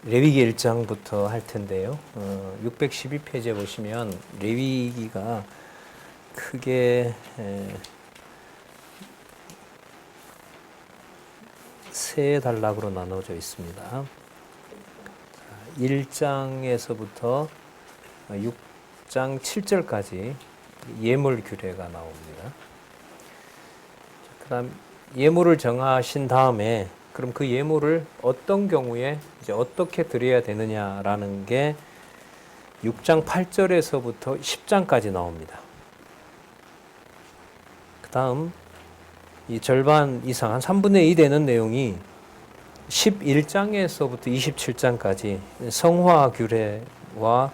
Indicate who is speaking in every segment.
Speaker 1: 레위기 1장부터 할 텐데요. 612페이지에 보시면 레위기가 크게 세 단락으로 나눠져 있습니다. 1장에서부터 6장 7절까지 예물 규례가 나옵니다. 그다음 예물을 정하신 다음에 그럼 그 예물을 어떤 경우에 이제 어떻게 드려야 되느냐라는 게 6장 8절에서부터 10장까지 나옵니다. 그다음 이 절반 이상 한 3분의 2 되는 내용이 11장에서부터 27장까지 성화 규례와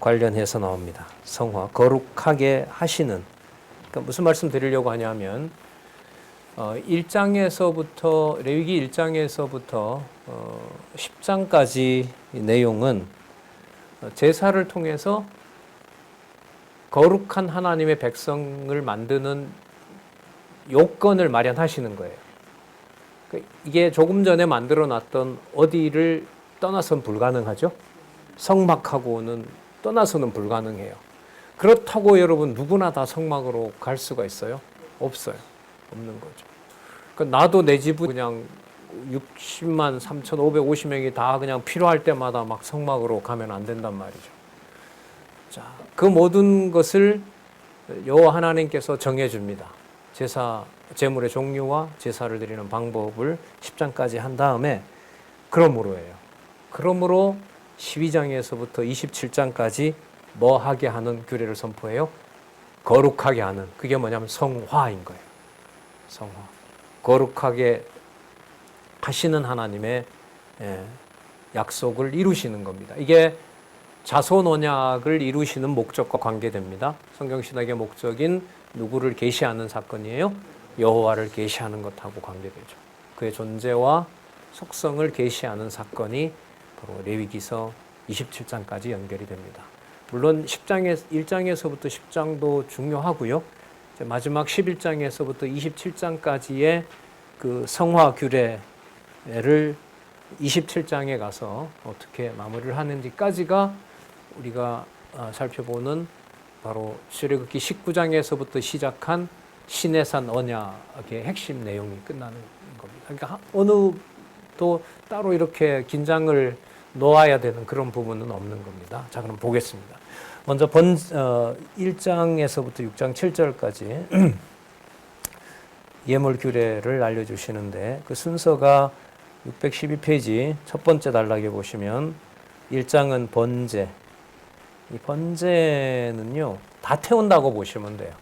Speaker 1: 관련해서 나옵니다. 성화, 거룩하게 하시는. 그러니까 무슨 말씀 드리려고 하냐면 1장에서부터 레위기 1장에서부터 10장까지 내용은 제사를 통해서 거룩한 하나님의 백성을 만드는 요건을 마련하시는 거예요. 이게 조금 전에 만들어 놨던 어디를 떠나선 불가능하죠. 성막하고는 떠나서는 불가능해요. 그렇다고 여러분 누구나 다 성막으로 갈 수가 있어요? 없어요. 없는 거죠. 그러니까 나도 내 집은 그냥 60만 3,550명이 다 그냥 필요할 때마다 막 성막으로 가면 안 된단 말이죠. 자, 그 모든 것을 여호와 하나님께서 정해줍니다. 제물의 종류와 제사를 드리는 방법을 10장까지 한 다음에 그러므로예요. 그러므로 12장에서부터 27장까지 뭐 하게 하는 규례를 선포해요? 거룩하게 하는. 그게 뭐냐면 성화인 거예요. 성화. 거룩하게 하시는 하나님의 약속을 이루시는 겁니다. 이게 자손 언약을 이루시는 목적과 관계됩니다. 성경신학의 목적인 누구를 계시하는 사건이에요? 여호와를 계시하는 것하고 관계되죠. 그의 존재와 속성을 계시하는 사건이 바로 레위기서 27장까지 연결이 됩니다. 물론 1장에서부터 10장도 중요하고요. 마지막 11장에서부터 27장까지의 그 성화 규례를 27장에 가서 어떻게 마무리를 하는지까지가 우리가 살펴보는 바로 출애굽기 19장에서부터 시작한 시내산 언약의 핵심 내용이 끝나는 겁니다. 그러니까 어느도 따로 이렇게 긴장을 놓아야 되는 그런 부분은 없는 겁니다. 자, 그럼 보겠습니다. 먼저 1장에서부터 6장 7절까지 예물 규례를 알려주시는데 그 순서가 612페이지 첫 번째 단락에 보시면 1장은 번제. 이 번제는요, 다 태운다고 보시면 돼요.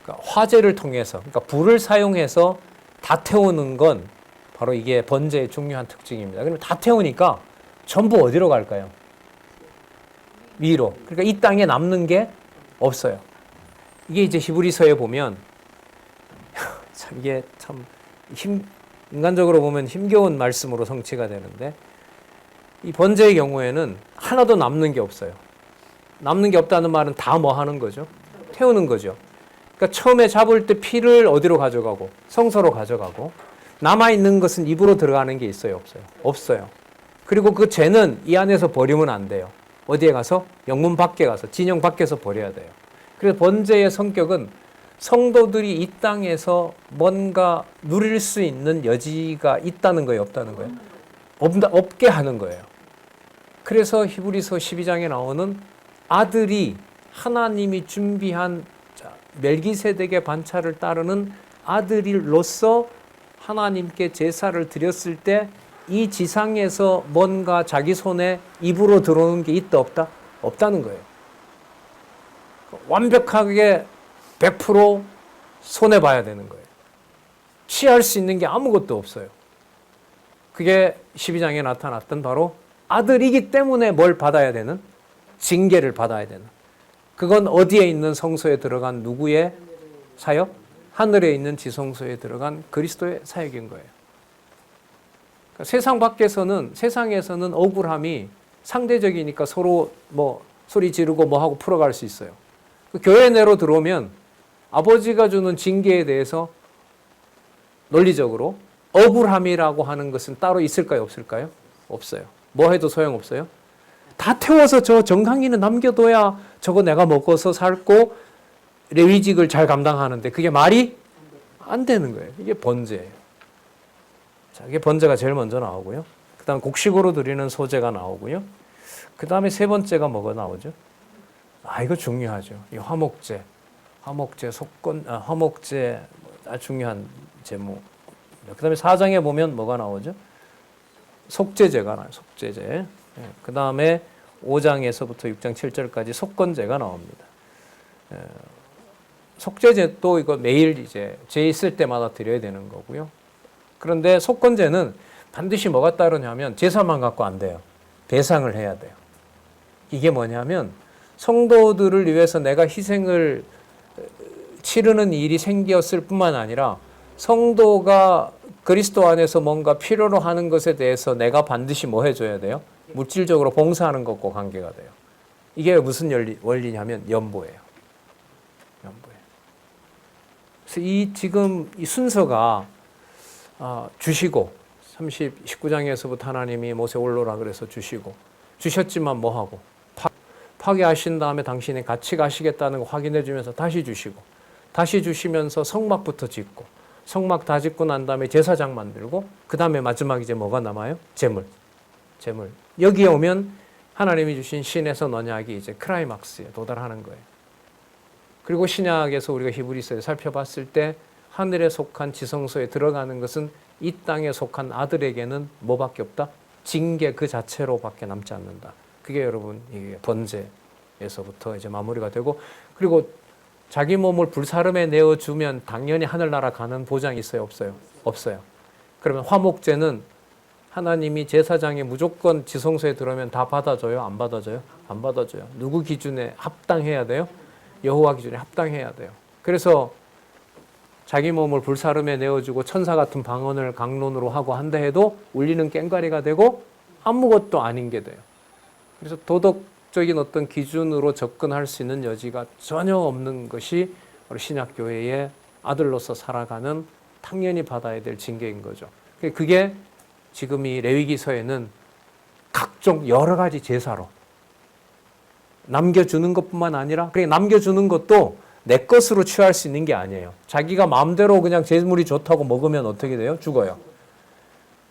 Speaker 1: 그러니까 화재를 통해서, 그러니까 불을 사용해서 다 태우는 건 바로 이게 번제의 중요한 특징입니다. 그러면 다 태우니까 전부 어디로 갈까요? 위로. 그러니까 이 땅에 남는 게 없어요. 이게 이제 히브리서에 보면 참 이게 참 인간적으로 보면 힘겨운 말씀으로 성취가 되는데 이 번제의 경우에는 하나도 남는 게 없어요. 남는 게 없다는 말은 다 뭐 하는 거죠? 태우는 거죠. 그러니까 처음에 잡을 때 피를 어디로 가져가고 성소로 가져가고 남아있는 것은 입으로 들어가는 게 있어요? 없어요? 없어요. 그리고 그 죄는 이 안에서 버리면 안 돼요. 어디에 가서? 영문 밖에 가서, 진영 밖에서 버려야 돼요. 그래서 번제의 성격은 성도들이 이 땅에서 뭔가 누릴 수 있는 여지가 있다는 거예요? 없다는 거예요? 없게 하는 거예요. 그래서 히브리서 12장에 나오는 아들이 하나님이 준비한 멜기세덱의 반차를 따르는 아들로서 하나님께 제사를 드렸을 때 이 지상에서 뭔가 자기 손에 입으로 들어오는 게 있다 없다? 없다는 거예요. 완벽하게 100% 손해봐야 되는 거예요. 취할 수 있는 게 아무것도 없어요. 그게 12장에 나타났던 바로 아들이기 때문에 뭘 받아야 되는? 징계를 받아야 되는. 그건 어디에 있는 성소에 들어간 누구의 사역? 하늘에 있는 지성소에 들어간 그리스도의 사역인 거예요. 그러니까 세상에서는 억울함이 상대적이니까 서로 뭐 소리 지르고 뭐 하고 풀어갈 수 있어요. 교회 내로 들어오면 아버지가 주는 징계에 대해서 논리적으로 억울함이라고 하는 것은 따로 있을까요? 없을까요? 없어요. 뭐 해도 소용없어요. 다 태워서 저 정강이는 남겨둬야 저거 내가 먹어서 살고 레위직을 잘 감당하는데 그게 말이 안 되는 거예요. 이게 번제예요. 자, 이게 번제가 제일 먼저 나오고요. 그 다음 곡식으로 드리는 소제가 나오고요. 그 다음에 세 번째가 뭐가 나오죠? 이거 중요하죠. 이 화목제, 화목제 아주 중요한 제목. 그 다음에 4장에 보면 뭐가 나오죠? 속죄제가 나와요. 속죄제. 그 다음에 5장에서부터 6장 7절까지 속건제가 나옵니다. 속죄제도 이거 매일 이제 죄 있을 때마다 드려야 되는 거고요. 그런데 속건제는 반드시 뭐가 따르냐면 제사만 갖고 안 돼요. 배상을 해야 돼요. 이게 뭐냐면 성도들을 위해서 내가 희생을 치르는 일이 생겼을 뿐만 아니라 성도가 그리스도 안에서 뭔가 필요로 하는 것에 대해서 내가 반드시 뭐 해줘야 돼요? 물질적으로 봉사하는 것과 관계가 돼요. 이게 무슨 원리냐면 연보예요. 연보예요. 그래서 지금 이 순서가 주시고 19장에서부터 하나님이 모세 올라오라 그래서 주셨지만 뭐하고 파괴하신 다음에 당신이 같이 가시겠다는 거 확인해 주면서 다시 주시면서 성막부터 짓고 성막 다 짓고 난 다음에 제사장 만들고 그 다음에 마지막 이제 뭐가 남아요? 제물. 여기에 오면 하나님이 주신 신에서 언약이 이제 크라이막스에 도달하는 거예요. 그리고 신약에서 우리가 히브리서에 살펴봤을 때 하늘에 속한 지성소에 들어가는 것은 이 땅에 속한 아들에게는 뭐밖에 없다? 징계 그 자체로밖에 남지 않는다. 그게 여러분 이게 번제에서부터 이제 마무리가 되고 그리고 자기 몸을 불사름에 내어주면 당연히 하늘나라 가는 보장이 있어요? 없어요? 없어요. 그러면 화목제는 하나님이 제사장이 무조건 지성소에 들어오면 다 받아줘요? 안 받아줘요? 안 받아줘요. 누구 기준에 합당해야 돼요? 여호와 기준에 합당해야 돼요. 그래서 자기 몸을 불사름에 내어주고 천사 같은 방언을 강론으로 하고 한다 해도 울리는 꽹과리가 되고 아무것도 아닌 게 돼요. 그래서 도덕적인 어떤 기준으로 접근할 수 있는 여지가 전혀 없는 것이 우리 신약교회의 아들로서 살아가는 당연히 받아야 될 징계인 거죠. 그게 지금 이 레위기서에는 각종 여러 가지 제사로 남겨주는 것뿐만 아니라 그냥 남겨주는 것도 내 것으로 취할 수 있는 게 아니에요. 자기가 마음대로 그냥 재물이 좋다고 먹으면 어떻게 돼요? 죽어요.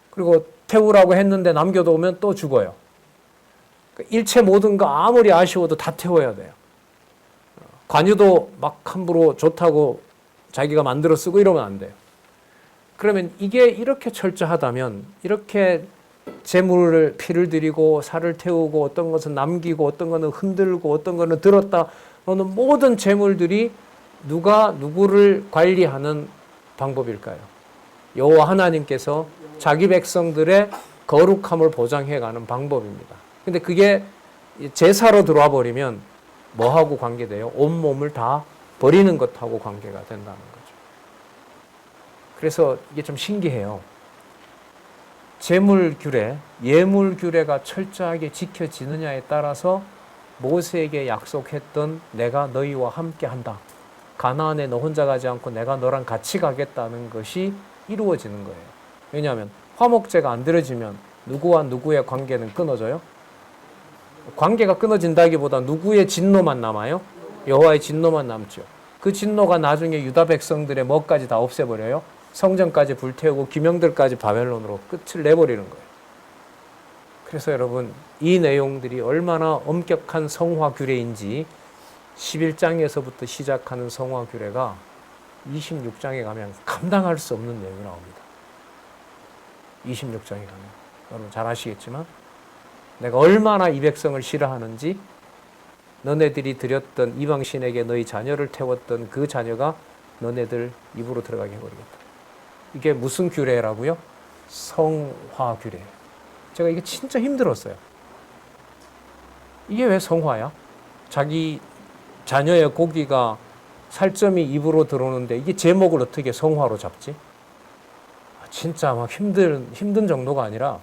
Speaker 1: 그리고 태우라고 했는데 남겨놓으면 또 죽어요. 일체 모든 거 아무리 아쉬워도 다 태워야 돼요. 관유도 막 함부로 좋다고 자기가 만들어 쓰고 이러면 안 돼요. 그러면 이게 이렇게 철저하다면 이렇게 재물을 피를 들이고 살을 태우고 어떤 것은 남기고 어떤 것은 흔들고 어떤 것은 들었다 너는 모든 재물들이 누가 누구를 관리하는 방법일까요? 여호와 하나님께서 자기 백성들의 거룩함을 보장해가는 방법입니다. 근데 그게 제사로 들어와 버리면 뭐하고 관계돼요? 온몸을 다 버리는 것하고 관계가 된다는 거죠. 그래서 이게 좀 신기해요. 제물 규례, 예물 규례가 철저하게 지켜지느냐에 따라서 모세에게 약속했던 내가 너희와 함께 한다. 가나안에 너 혼자 가지 않고 내가 너랑 같이 가겠다는 것이 이루어지는 거예요. 왜냐하면 화목제가 안 드려지면 누구와 누구의 관계는 끊어져요? 관계가 끊어진다기보다 누구의 진노만 남아요? 여호와의 진노만 남죠. 그 진노가 나중에 유다 백성들의 뭐까지 다 없애버려요? 성전까지 불태우고 기명들까지 바벨론으로 끝을 내버리는 거예요. 그래서 여러분 이 내용들이 얼마나 엄격한 성화 규례인지 11장에서부터 시작하는 성화 규례가 26장에 가면 감당할 수 없는 내용이 나옵니다. 26장에 가면 여러분 잘 아시겠지만 내가 얼마나 이 백성을 싫어하는지 너네들이 드렸던 이방신에게 너희 자녀를 태웠던 그 자녀가 너네들 입으로 들어가게 해버리겠다. 이게 무슨 규례라고요? 성화 규례. 제가 이게 진짜 힘들었어요. 이게 왜 성화야? 자기 자녀의 고기가 살점이 입으로 들어오는데 이게 제목을 어떻게 성화로 잡지? 진짜 막 힘든 정도가 아니라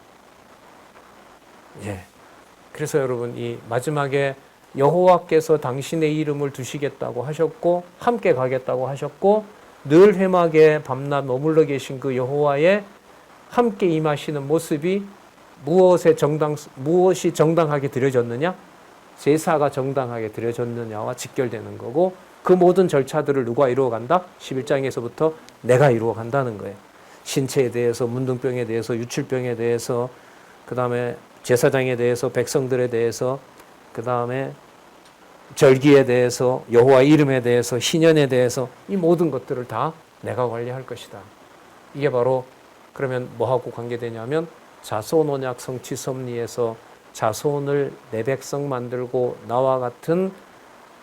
Speaker 1: 그래서 여러분 이 마지막에 여호와께서 당신의 이름을 두시겠다고 하셨고 함께 가겠다고 하셨고 늘 회막에 밤낮 머물러 계신 그 여호와의 함께 임하시는 모습이 무엇이 정당하게 드려졌느냐? 제사가 정당하게 드려졌느냐와 직결되는 거고, 그 모든 절차들을 누가 이루어간다? 11장에서부터 내가 이루어간다는 거예요. 신체에 대해서, 문둥병에 대해서, 유출병에 대해서, 그 다음에 제사장에 대해서, 백성들에 대해서, 그 다음에 절기에 대해서, 여호와 이름에 대해서, 희년에 대해서, 이 모든 것들을 다 내가 관리할 것이다. 이게 바로 그러면 뭐하고 관계되냐면 자손 언약 성취 섭리에서 자손을 내 백성 만들고 나와 같은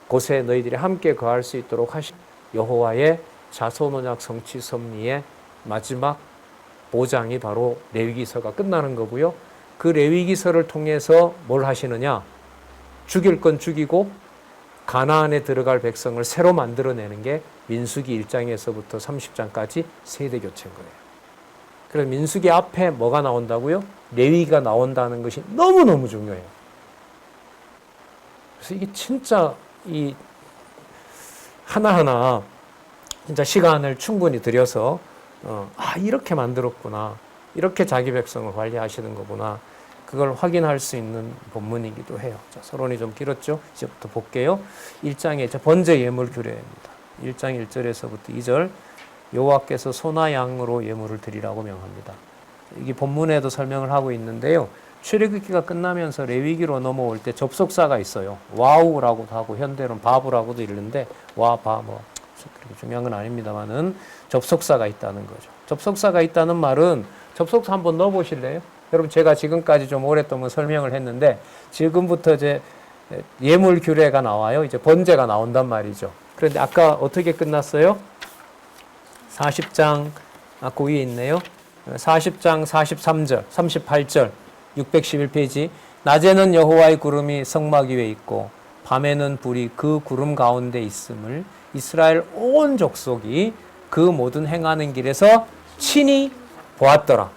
Speaker 1: 곳에 너희들이 함께 거할 수 있도록 하신 여호와의 자손 언약 성취 섭리의 마지막 보장이 바로 레위기서가 끝나는 거고요. 그 레위기서를 통해서 뭘 하시느냐? 죽일 건 죽이고 가나안에 들어갈 백성을 새로 만들어내는 게 민수기 1장에서부터 30장까지 세대 교체인 거예요. 그래서 민수기 앞에 뭐가 나온다고요? 레위기가 나온다는 것이 너무너무 중요해요. 그래서 이게 진짜 이 하나하나 진짜 시간을 충분히 들여서 이렇게 만들었구나. 이렇게 자기 백성을 관리하시는 거구나. 그걸 확인할 수 있는 본문이기도 해요. 자, 서론이 좀 길었죠? 이제부터 볼게요. 1장에 번제 예물 규례입니다. 1장 1절에서부터 2절 여호와께서 소나 양으로 예물을 드리라고 명합니다. 이게 본문에도 설명을 하고 있는데요. 출애굽기가 끝나면서 레위기로 넘어올 때 접속사가 있어요. 와우라고도 하고 현대로는 바브라고도 이르는데 와바 그렇게 중요한 건 아닙니다만은 접속사가 있다는 거죠. 접속사가 있다는 말은 접속사 한번 넣어 보실래요? 여러분 제가 지금까지 좀 오랫동안 설명을 했는데 지금부터 이제 예물 규례가 나와요. 이제 번제가 나온단 말이죠. 그런데 아까 어떻게 끝났어요? 40장 그 위에 있네요. 40장 43절, 38절, 611페이지. 낮에는 여호와의 구름이 성막 위에 있고 밤에는 불이 그 구름 가운데 있음을 이스라엘 온 족속이 그 모든 행하는 길에서 친히 보았더라.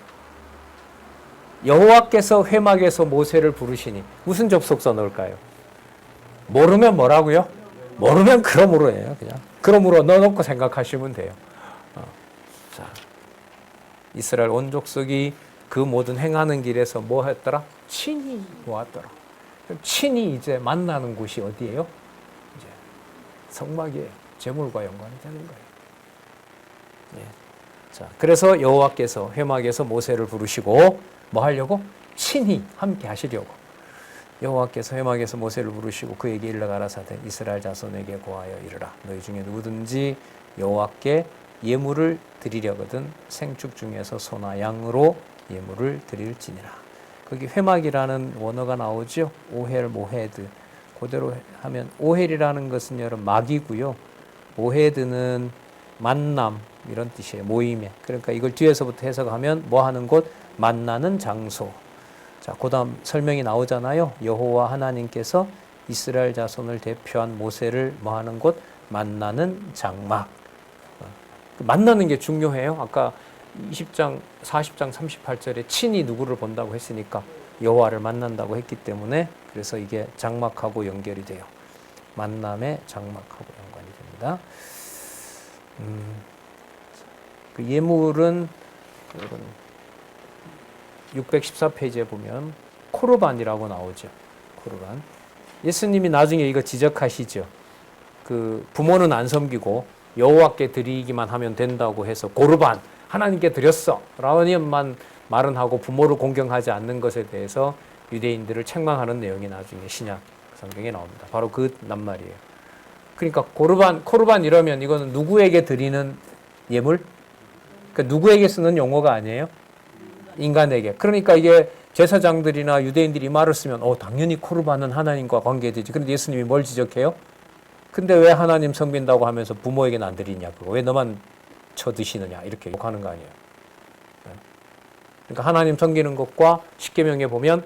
Speaker 1: 여호와께서 회막에서 모세를 부르시니 무슨 접속사 넣을까요? 모르면 뭐라고요? 모르면 그러므로예요. 그냥 그러므로 넣어놓고 생각하시면 돼요. 자, 이스라엘 온 족속이 그 모든 행하는 길에서 뭐 했더라? 친히 보았더라. 친히 이제 만나는 곳이 어디예요? 이제 성막이에요. 제물과 연관이 되는 거예요. 예. 자, 그래서 여호와께서 회막에서 모세를 부르시고 뭐 하려고? 친히 함께 하시려고. 여호와께서 회막에서 모세를 부르시고 그에게 일러 가라사대 이스라엘 자손에게 고하여 이르라. 너희 중에 누구든지 여호와께 예물을 드리려거든 생축 중에서 소나 양으로 예물을 드릴지니라. 거기 회막이라는 원어가 나오죠. 오헬 모헤드. 그대로 하면 오헬이라는 것은 여러분 막이고요. 모헤드는 만남 이런 뜻이에요. 모임에. 그러니까 이걸 뒤에서부터 해석하면 뭐 하는 곳? 만나는 장소. 자, 그다음 설명이 나오잖아요. 여호와 하나님께서 이스라엘 자손을 대표한 모세를 뭐 하는 곳? 만나는 장막. 만나는 게 중요해요. 아까 20장, 40장 38절에 친히 누구를 본다고 했으니까 여호와를 만난다고 했기 때문에 그래서 이게 장막하고 연결이 돼요. 만남의 장막하고 연관이 됩니다. 그 예물은 614페이지에 보면 코르반이라고 나오죠. 코르반. 예수님이 나중에 이거 지적하시죠. 그 부모는 안 섬기고 여호와께 드리기만 하면 된다고 해서 고르반 하나님께 드렸어 라고만 말은 하고 부모를 공경하지 않는 것에 대해서 유대인들을 책망하는 내용이 나중에 신약 성경에 나옵니다. 바로 그 낱말이에요. 그러니까 코르반 이러면 이거는 누구에게 드리는 예물? 그러니까 누구에게 쓰는 용어가 아니에요? 인간에게. 그러니까 이게 제사장들이나 유대인들이 이 말을 쓰면 당연히 코르반은 하나님과 관계되지. 그런데 예수님이 뭘 지적해요? 근데 왜 하나님 섬긴다고 하면서 부모에게는 안 드리냐? 그거 왜 너만 쳐드시느냐? 이렇게 욕하는 거 아니에요. 그러니까 하나님 섬기는 것과 십계명에 보면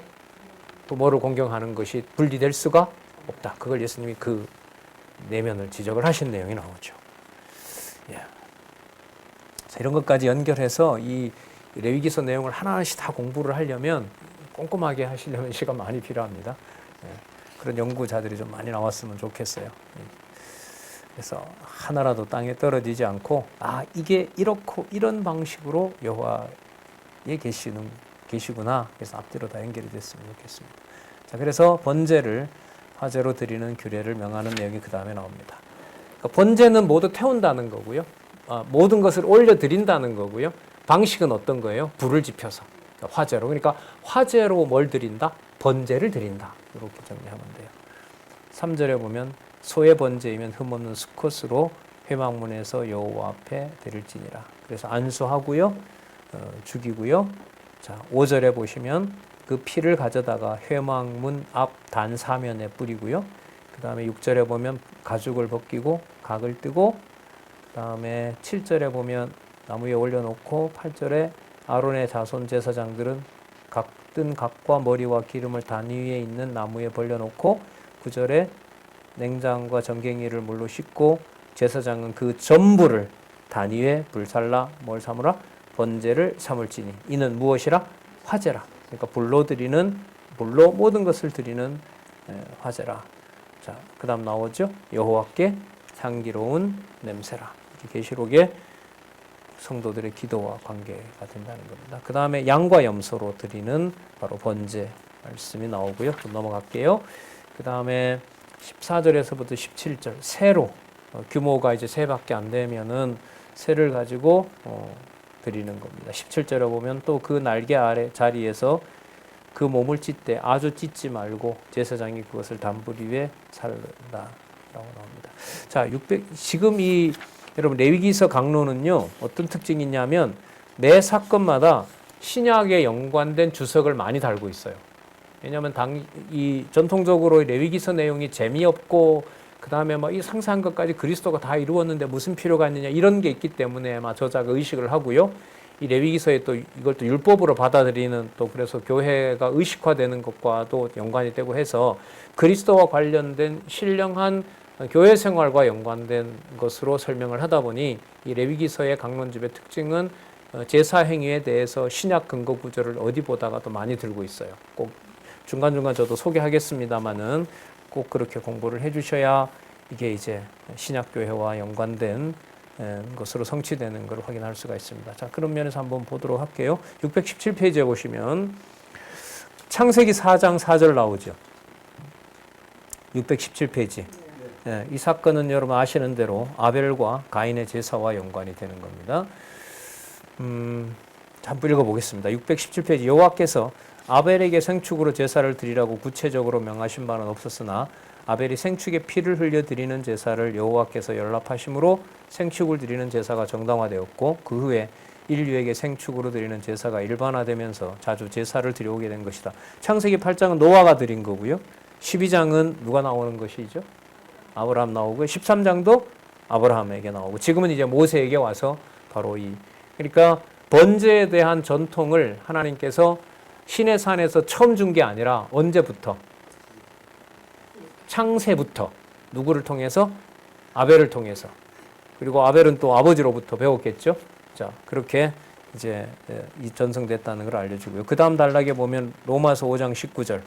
Speaker 1: 부모를 공경하는 것이 분리될 수가 없다. 그걸 예수님이 그 내면을 지적을 하신 내용이 나오죠. 예. 이런 것까지 연결해서 이 레위기서 내용을 하나씩 다 공부를 하려면 꼼꼼하게 하시려면 시간 많이 필요합니다. 예. 그런 연구자들이 좀 많이 나왔으면 좋겠어요. 그래서 하나라도 땅에 떨어지지 않고 이게 이렇고 이런 방식으로 여호와의 계시는 계시구나. 그래서 앞뒤로 다 연결이 됐으면 좋겠습니다. 자, 그래서 번제를 화제로 드리는 규례를 명하는 내용이 그 다음에 나옵니다. 그러니까 번제는 모두 태운다는 거고요. 모든 것을 올려드린다는 거고요. 방식은 어떤 거예요? 불을 지펴서. 그러니까 화제로. 그러니까 화제로 뭘 드린다? 번제를 드린다. 이렇게 정리하면 돼요. 3절에 보면 소의 번제이면 흠없는 수컷으로 회막문에서 여호와 앞에 드릴지니라. 그래서 안수하고요. 죽이고요. 자, 5절에 보시면 그 피를 가져다가 회막문 앞 단 사면에 뿌리고요. 그 다음에 6절에 보면 가죽을 벗기고 각을 뜨고, 그 다음에 7절에 보면 나무 위에 올려놓고, 8절에 아론의 자손 제사장들은 뜬 각과 머리와 기름을 단 위에 있는 나무에 벌려놓고, 9절에 냉장과 정갱이를 물로 씻고 제사장은 그 전부를 단 위에 불살라 뭘 삼으라? 번제를 삼을지니 이는 무엇이라? 화제라. 그러니까 불로 모든 것을 드리는 화제라. 자, 그 다음 나오죠. 여호와께 향기로운 냄새라. 계시록에 성도들의 기도와 관계가 된다는 겁니다. 그 다음에 양과 염소로 드리는 바로 번제 말씀이 나오고요. 또 넘어갈게요. 그 다음에 14절에서부터 17절 새로 규모가 이제 새밖에 안 되면은 새를 가지고 드리는 겁니다. 17절에 보면 또 그 날개 아래 자리에서 그 몸을 찢되 아주 찢지 말고 제사장이 그것을 단불 위에 살른다라고 나옵니다. 자, 지금 이 여러분 레위기서 강론은요 어떤 특징이 있냐면 매 사건마다 신약에 연관된 주석을 많이 달고 있어요. 왜냐하면 이 전통적으로 레위기서 내용이 재미없고 그 다음에 막 이 상세한 것까지 그리스도가 다 이루었는데 무슨 필요가 있느냐 이런 게 있기 때문에 막 저자가 의식을 하고요. 이 레위기서에 또 이걸 또 율법으로 받아들이는 또 그래서 교회가 의식화되는 것과도 연관이 되고 해서 그리스도와 관련된 신령한 교회 생활과 연관된 것으로 설명을 하다 보니 이 레위기서의 강론집의 특징은 제사 행위에 대해서 신약 근거 구절을 어디 보다가도 많이 들고 있어요. 꼭 중간중간 저도 소개하겠습니다만은 꼭 그렇게 공부를 해주셔야 이게 이제 신약교회와 연관된 것으로 성취되는 걸 확인할 수가 있습니다. 자, 그런 면에서 한번 보도록 할게요. 617페이지에 보시면 창세기 4장 4절 나오죠. 617페이지. 네, 이 사건은 여러분 아시는 대로 아벨과 가인의 제사와 연관이 되는 겁니다. 한번 읽어보겠습니다. 617페이지 여호와께서 아벨에게 생축으로 제사를 드리라고 구체적으로 명하신 바는 없었으나 아벨이 생축의 피를 흘려 드리는 제사를 여호와께서 연락하심으로 생축을 드리는 제사가 정당화되었고 그 후에 인류에게 생축으로 드리는 제사가 일반화되면서 자주 제사를 드려오게 된 것이다. 창세기 8장은 노아가 드린 거고요. 12장은 누가 나오는 것이죠? 아브라함 나오고 13장도 아브라함에게 나오고 지금은 이제 모세에게 와서 바로 그러니까 번제에 대한 전통을 하나님께서 신의 산에서 처음 준 게 아니라 언제부터? 창세부터. 누구를 통해서? 아벨을 통해서. 그리고 아벨은 또 아버지로부터 배웠겠죠. 자, 그렇게 이제 전성됐다는 걸 알려주고요. 그 다음 단락에 보면 로마서 5장 19절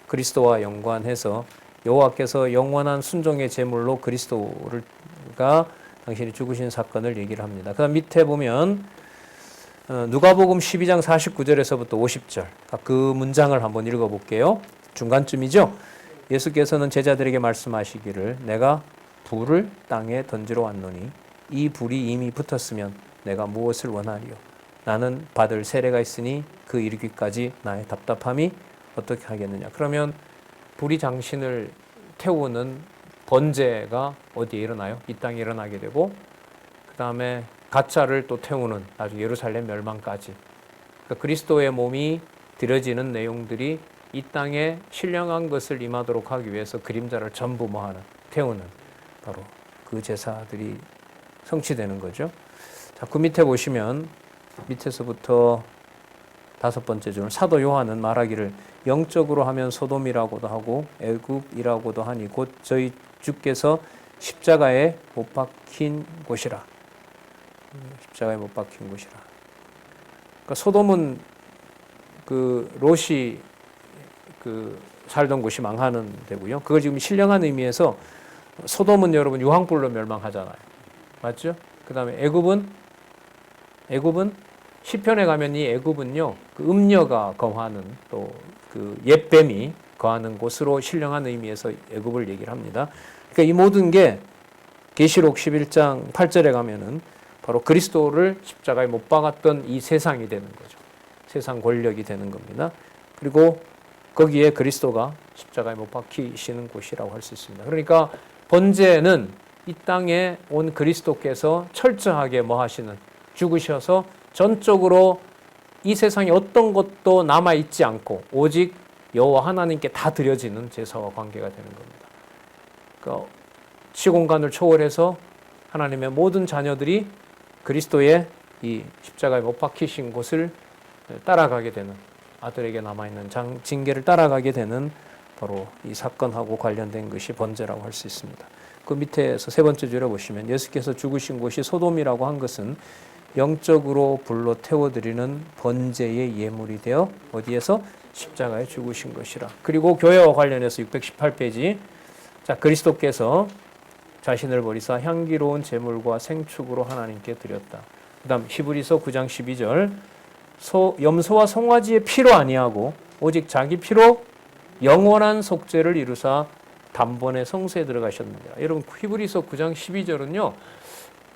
Speaker 1: 그리스도와 연관해서 여호와께서 영원한 순종의 제물로 그리스도가 당신이 죽으신 사건을 얘기를 합니다. 그 다음 밑에 보면 누가복음 12장 49절에서부터 50절 그 문장을 한번 읽어볼게요. 중간쯤이죠. 예수께서는 제자들에게 말씀하시기를 내가 불을 땅에 던지러 왔노니 이 불이 이미 붙었으면 내가 무엇을 원하리요. 나는 받을 세례가 있으니 그 이르기까지 나의 답답함이 어떻게 하겠느냐. 그러면 불이 당신을 태우는 번제가 어디에 일어나요? 이 땅에 일어나게 되고 그 다음에 가짜를 또 태우는 나중에 예루살렘 멸망까지 그러니까 그리스도의 몸이 드려지는 내용들이 이 땅에 신령한 것을 임하도록 하기 위해서 그림자를 전부 뭐하는 태우는 바로 그 제사들이 성취되는 거죠. 자, 그 밑에 보시면 밑에서부터 5번째 줄 사도 요한은 말하기를 영적으로 하면 소돔이라고도 하고 애굽이라고도 하니 곧 저희 주께서 십자가에 못 박힌 곳이라. 십자가에 못 박힌 곳이라. 그러니까 소돔은 그 롯이 그 살던 곳이 망하는 데고요. 그걸 지금 신령한 의미에서 소돔은 여러분 유황불로 멸망하잖아요. 맞죠? 그 다음에 애굽은 시편에 가면 이 애굽은요, 그 음녀가 거하는 또 그 옛뱀이 거하는 곳으로 신령한 의미에서 애굽을 얘기를 합니다. 그러니까 이 모든 게 계시록 11장 8절에 가면은 바로 그리스도를 십자가에 못 박았던 이 세상이 되는 거죠. 세상 권력이 되는 겁니다. 그리고 거기에 그리스도가 십자가에 못 박히시는 곳이라고 할 수 있습니다. 그러니까 번제는 이 땅에 온 그리스도께서 철저하게 뭐 하시는, 죽으셔서 전적으로 이 세상에 어떤 것도 남아있지 않고 오직 여호와 하나님께 다 드려지는 제사와 관계가 되는 겁니다. 그러니까 시공간을 초월해서 하나님의 모든 자녀들이 그리스도의 이 십자가에 못 박히신 곳을 따라가게 되는, 아들에게 남아있는 징계를 따라가게 되는 바로 이 사건하고 관련된 것이 번제라고 할 수 있습니다. 그 밑에서 세 번째 줄에 보시면 예수께서 죽으신 곳이 소돔이라고 한 것은 영적으로 불로 태워드리는 번제의 예물이 되어 어디에서? 십자가에 죽으신 것이라. 그리고 교회와 관련해서 618페이지, 자, 그리스도께서 자신을 버리사 향기로운 제물과 생축으로 하나님께 드렸다. 그 다음 히브리서 9장 12절, 염소와 송아지의 피로 아니하고 오직 자기 피로 영원한 속죄를 이루사 단번에 성소에 들어가셨느니라. 여러분, 히브리서 9장 12절은요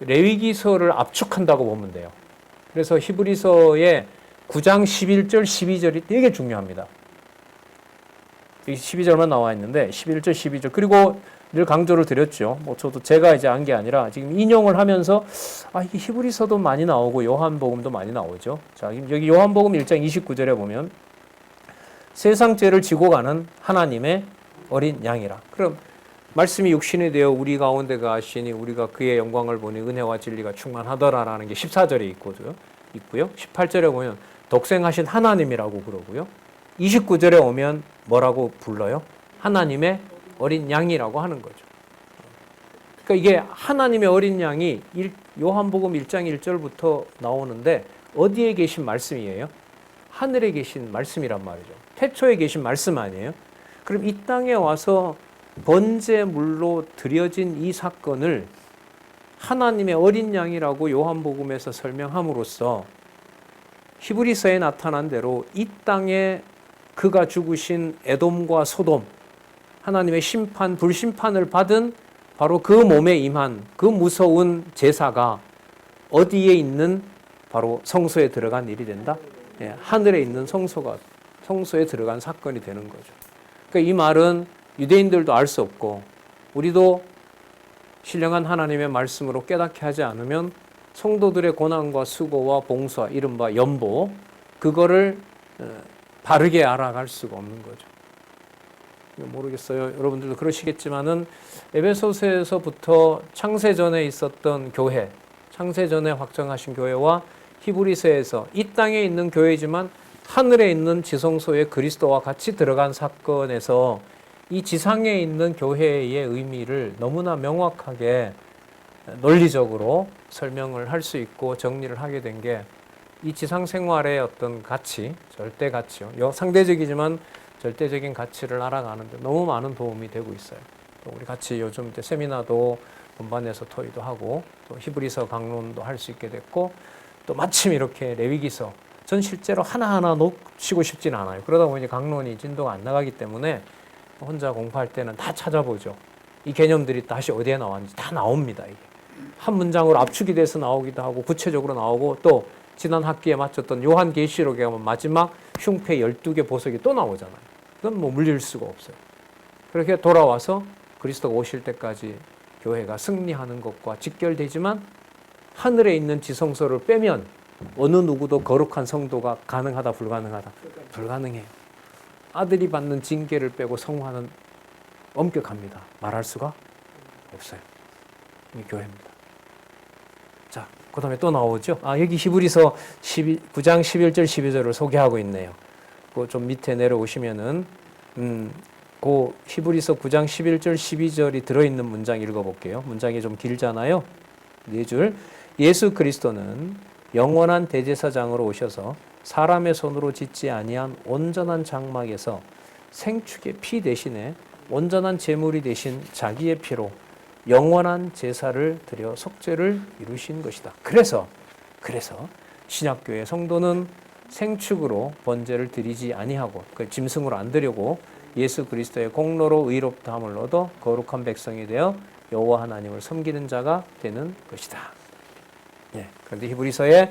Speaker 1: 레위기서를 압축한다고 보면 돼요. 그래서 히브리서의 9장 11절 12절이 되게 중요합니다. 여기 12절만 나와 있는데 11절 12절, 그리고 늘 강조를 드렸죠. 뭐 저도 제가 이제 한 게 아니라 지금 인용을 하면서 이게 히브리서도 많이 나오고 요한복음도 많이 나오죠. 자, 여기 요한복음 1장 29절에 보면 세상 죄를 지고 가는 하나님의 어린 양이라. 그럼 말씀이 육신이 되어 우리 가운데 가시니 우리가 그의 영광을 보니 은혜와 진리가 충만하더라라는 게 14절에 있고요. 18절에 보면 독생하신 하나님이라고 그러고요. 29절에 오면 뭐라고 불러요? 하나님의 어린 양이라고 하는 거죠. 그러니까 이게 하나님의 어린 양이 요한복음 1장 1절부터 나오는데 어디에 계신 말씀이에요? 하늘에 계신 말씀이란 말이죠. 태초에 계신 말씀 아니에요? 그럼 이 땅에 와서 번제물로 드려진 이 사건을 하나님의 어린 양이라고 요한복음에서 설명함으로써 히브리서에 나타난 대로 이 땅에 그가 죽으신 에돔과 소돔, 하나님의 심판, 불심판을 받은 바로 그 몸에 임한 그 무서운 제사가 어디에 있는 바로 성소에 들어간 일이 된다? 하늘에 있는 성소에 들어간 사건이 되는 거죠. 그러니까 이 말은 유대인들도 알 수 없고 우리도 신령한 하나님의 말씀으로 깨닫게 하지 않으면 성도들의 고난과 수고와 봉사, 이른바 연보, 그거를 바르게 알아갈 수가 없는 거죠. 모르겠어요. 여러분들도 그러시겠지만은 에베소서에서부터 창세전에 있었던 교회, 창세전에 확정하신 교회와 히브리서에서 이 땅에 있는 교회지만 하늘에 있는 지성소에 그리스도와 같이 들어간 사건에서 이 지상에 있는 교회의 의미를 너무나 명확하게 논리적으로 설명을 할 수 있고 정리를 하게 된 게 이 지상 생활의 어떤 가치, 절대 가치요. 상대적이지만 절대적인 가치를 알아가는 데 너무 많은 도움이 되고 있어요. 또 우리 같이 요즘 세미나도 본반에서 토의도 하고 또 히브리서 강론도 할 수 있게 됐고 또 마침 이렇게 레위기서, 전 실제로 하나하나 놓치고 싶지는 않아요. 그러다 보니 강론이 진도가 안 나가기 때문에 혼자 공부할 때는 다 찾아보죠. 이 개념들이 다시 어디에 나왔는지 다 나옵니다. 이게 한 문장으로 압축이 돼서 나오기도 하고 구체적으로 나오고, 또 지난 학기에 마쳤던 요한계시록에 가면 마지막 흉패 12개 보석이 또 나오잖아요. 그건 뭐 물릴 수가 없어요. 그렇게 돌아와서 그리스도가 오실 때까지 교회가 승리하는 것과 직결되지만 하늘에 있는 지성소를 빼면 어느 누구도 거룩한 성도가 가능하다, 불가능하다? 불가능해요. 아들이 받는 징계를 빼고 성화는 엄격합니다. 말할 수가 없어요. 이 교회입니다. 자, 그 다음에 또 나오죠. 여기 히브리서 9장 11절 12절을 소개하고 있네요. 그 좀 밑에 내려오시면은 그 히브리서 9장 11절 12절이 들어있는 문장 읽어볼게요. 문장이 좀 길잖아요. 4줄. 예수 그리스도는 영원한 대제사장으로 오셔서 사람의 손으로 짓지 아니한 온전한 장막에서 생축의 피 대신에 온전한 제물이 되신 자기의 피로 영원한 제사를 드려 속죄를 이루신 것이다. 그래서 신약교회 성도는 생축으로 번제를 드리지 아니하고 그 짐승으로 안 드리고 예수 그리스도의 공로로 의롭다함을 얻어 거룩한 백성이 되어 여호와 하나님을 섬기는 자가 되는 것이다. 그런데 히브리서의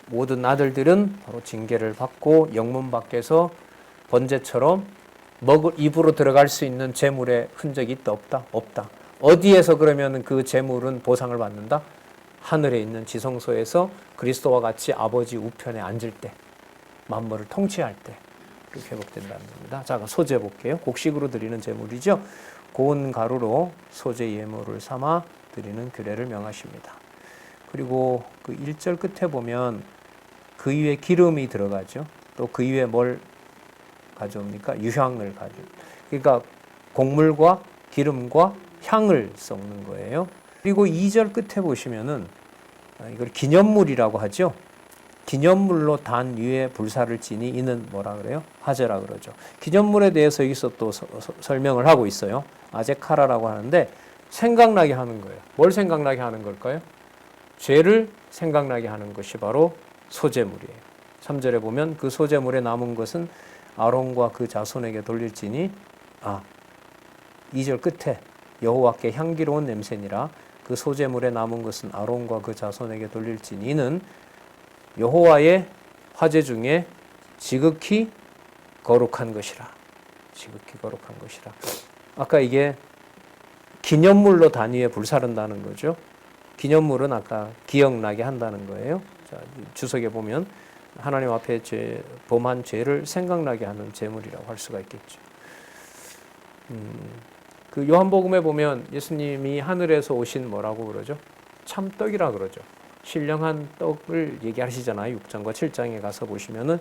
Speaker 1: 모든 아들들은 바로 징계를 받고 영문 밖에서 번제처럼 입으로 들어갈 수 있는 제물의 흔적이 있다 없다? 없다. 어디에서 그러면 그 제물은 보상을 받는다? 하늘에 있는 지성소에서 그리스도와 같이 아버지 우편에 앉을 때, 만물을 통치할 때 그렇게 회복된다는 겁니다. 자, 소제 볼게요. 곡식으로 드리는 제물이죠. 고운 가루로 소제 예물을 삼아 드리는 규례를 명하십니다. 그리고 그 1절 끝에 보면 그 위에 기름이 들어가죠. 또 그 위에 뭘 가져옵니까? 유향을 그러니까 곡물과 기름과 향을 섞는 거예요. 그리고 2절 끝에 보시면은 이걸 기념물이라고 하죠. 기념물로 단 위에 불사를 지니 이는 뭐라 그래요? 화제라 그러죠. 기념물에 대해서 여기서 또 설명을 하고 있어요. 아제카라라고 하는데 생각나게 하는 거예요. 뭘 생각나게 하는 걸까요? 죄를 생각나게 하는 것이 바로 소제물이에요. 3절에 보면 그 소제물에 남은 것은 아론과 그 자손에게 돌릴지니 2절 끝에 여호와께 향기로운 냄새니라 그 소제물에 남은 것은 아론과 그 자손에게 돌릴지니 이는 여호와의 화제 중에 지극히 거룩한 것이라. 지극히 거룩한 것이라. 아까 이게 기념물로 단위에 불사른다는 거죠. 기념물은 아까 기억나게 한다는 거예요. 자, 주석에 보면 하나님 앞에 범한 죄를 생각나게 하는 제물이라고 할 수가 있겠죠. 그 요한복음에 보면 예수님이 하늘에서 오신 뭐라고 그러죠? 참떡이라 그러죠. 신령한 떡을 얘기하시잖아요. 6장과 7장에 가서 보시면은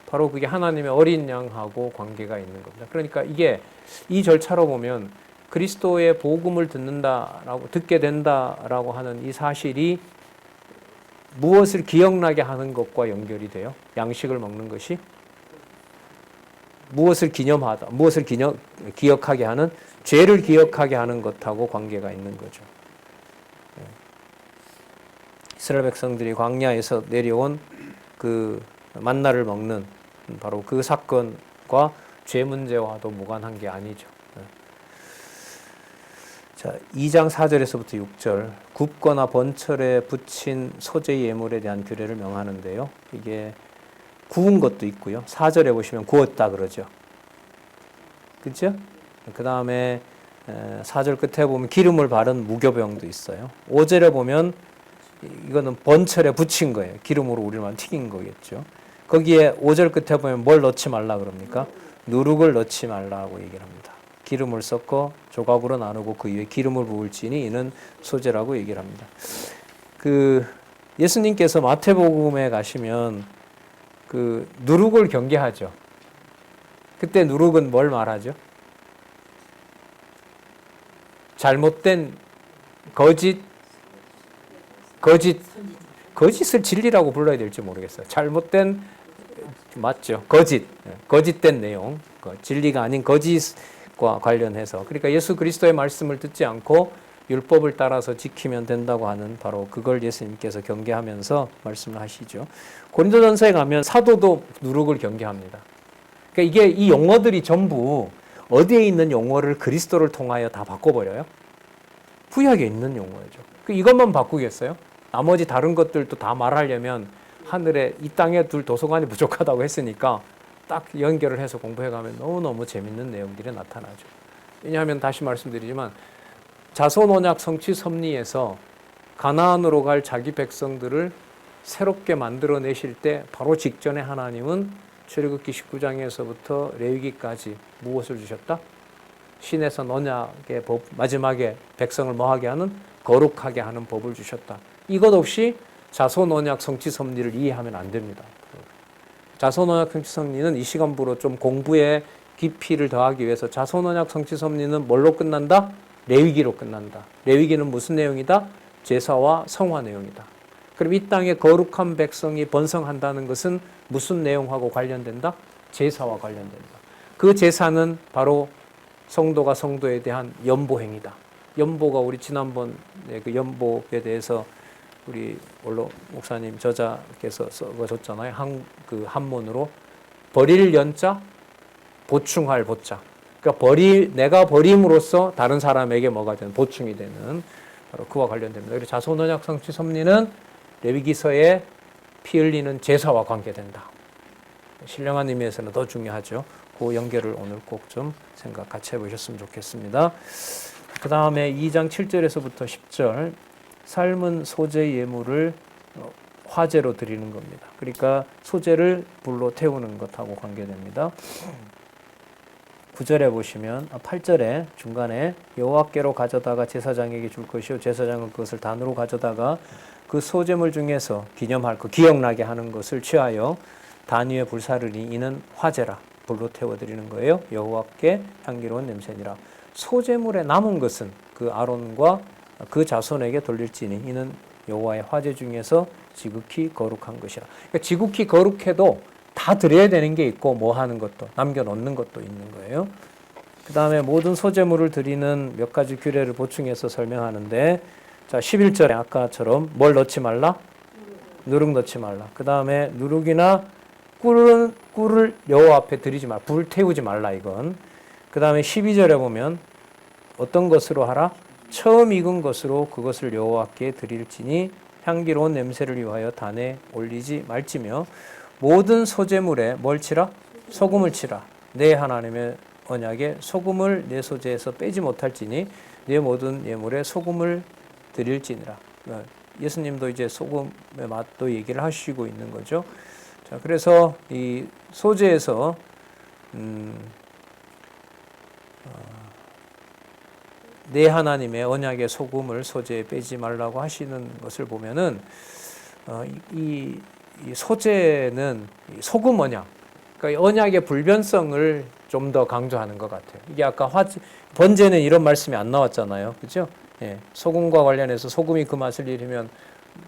Speaker 1: 바로 그게 하나님의 어린 양하고 관계가 있는 겁니다. 그러니까 이게 이 절차로 보면 그리스도의 복음을 듣게 된다라고 하는 이 사실이 무엇을 기억나게 하는 것과 연결이 돼요? 양식을 먹는 것이 무엇을 기념하다, 무엇을 기억하게 하는, 죄를 기억하게 하는 것하고 관계가 있는 거죠. 이스라엘 백성들이 광야에서 내려온 그 만나를 먹는 바로 그 사건과 죄 문제와도 무관한 게 아니죠. 자, 2장 4절에서부터 6절 굽거나 번철에 붙인 소제 예물에 대한 규례를 명하는데요. 이게 구운 것도 있고요. 4절에 보시면 구웠다 그러죠. 그렇죠? 그 다음에 4절 끝에 보면 기름을 바른 무교병도 있어요. 5절에 보면 이거는 번철에 붙인 거예요. 기름으로 우리만 튀긴 거겠죠. 거기에 5절 끝에 보면 뭘 넣지 말라 그럽니까? 누룩을 넣지 말라고 얘기를 합니다. 기름을 섞어 조각으로 나누고 그 위에 기름을 부을지니 이는 소제라고 얘기를 합니다. 그 예수님께서 마태복음에 가시면 그 누룩을 경계하죠. 그때 누룩은 뭘 말하죠? 잘못된 거짓을 진리라고 불러야 될지 모르겠어요. 잘못된 맞죠. 거짓된 내용, 진리가 아닌 거짓과 관련해서 그러니까 예수 그리스도의 말씀을 듣지 않고 율법을 따라서 지키면 된다고 하는 바로 그걸 예수님께서 경계하면서 말씀을 하시죠. 고린도전서에 가면 사도도 누룩을 경계합니다. 그러니까 이게 이 용어들이 전부 어디에 있는 용어를 그리스도를 통하여 다 바꿔버려요? 구약에 있는 용어죠. 이것만 바꾸겠어요? 나머지 다른 것들도 다 말하려면 하늘에 이 땅에 둘 도서관이 부족하다고 했으니까 딱 연결을 해서 공부해가면 너무너무 재밌는 내용들이 나타나죠. 왜냐하면 다시 말씀드리지만 자손 언약 성취 섭리에서 가나안으로 갈 자기 백성들을 새롭게 만들어내실 때 바로 직전에 하나님은 출애굽기 19장에서부터 레위기까지 무엇을 주셨다? 신에서 언약의 법, 마지막에 백성을 뭐하게 하는? 거룩하게 하는 법을 주셨다. 이것 없이 자손 언약 성취 섭리를 이해하면 안 됩니다. 자손 언약 성취 섭리는 이 시간부로 좀 공부에 깊이를 더하기 위해서 자손 언약 성취 섭리는 뭘로 끝난다? 레위기로 끝난다. 레위기는 무슨 내용이다? 제사와 성화 내용이다. 그럼 이 땅에 거룩한 백성이 번성한다는 것은 무슨 내용하고 관련된다? 제사와 관련된다. 그 제사는 바로 성도가 성도에 대한 연보행위다. 연보가 우리 지난번에 그 연보에 대해서 우리 원로 목사님 저자께서 써보셨잖아요. 한문으로 버릴 연자, 보충할 보자. 그러니까 내가 버림으로써 다른 사람에게 뭐가 되는 보충이 되는 바로 그와 관련됩니다. 그리고 자손언약 성취 섭리는 레위기서에 피 흘리는 제사와 관계된다. 신령한 의미에서는 더 중요하죠. 그 연결을 오늘 꼭 좀 생각 같이 해보셨으면 좋겠습니다. 그 다음에 2장 7절에서부터 10절 삶은 소재 예물을 화제로 드리는 겁니다. 그러니까 소재를 불로 태우는 것하고 관계됩니다. 9절에 보시면 8절에 중간에 여호와께로 가져다가 제사장에게 줄 것이요 제사장은 그것을 단으로 가져다가 그 소재물 중에서 기념할 것 기억나게 하는 것을 취하여 단 위에 불사르니 이는 화제라 불로 태워드리는 거예요. 여호와께 향기로운 냄새니라. 소재물에 남은 것은 그 아론과 그 자손에게 돌릴지니 이는 여호와의 화제 중에서 지극히 거룩한 것이라. 그러니까 지극히 거룩해도 다 드려야 되는 게 있고 뭐 하는 것도 남겨놓는 것도 있는 거예요. 그 다음에 모든 소재물을 드리는 몇 가지 규례를 보충해서 설명하는데 자 11절에 아까처럼 뭘 넣지 말라? 누룩 넣지 말라. 그 다음에 누룩이나 꿀을 여호와 앞에 드리지 말라. 불 태우지 말라 이건. 그 다음에 12절에 보면 어떤 것으로 하라? 처음 익은 것으로 그것을 여호와께 드릴지니 향기로운 냄새를 위하여 단에 올리지 말지며 모든 소재물에 뭘 치라? 소금을 치라. 내 하나님의 언약에 소금을 내 소재에서 빼지 못할지니 내 모든 예물에 소금을 드릴지니라. 예수님도 이제 소금의 맛도 얘기를 하시고 있는 거죠. 자, 그래서 이 소재에서 내 하나님의 언약의 소금을 소재에 빼지 말라고 하시는 것을 보면은 이 소재는 소금 언약, 그러니까 언약의 불변성을 좀 더 강조하는 것 같아요. 이게 아까 번제는 이런 말씀이 안 나왔잖아요, 그렇죠? 예, 소금과 관련해서 소금이 그 맛을 잃으면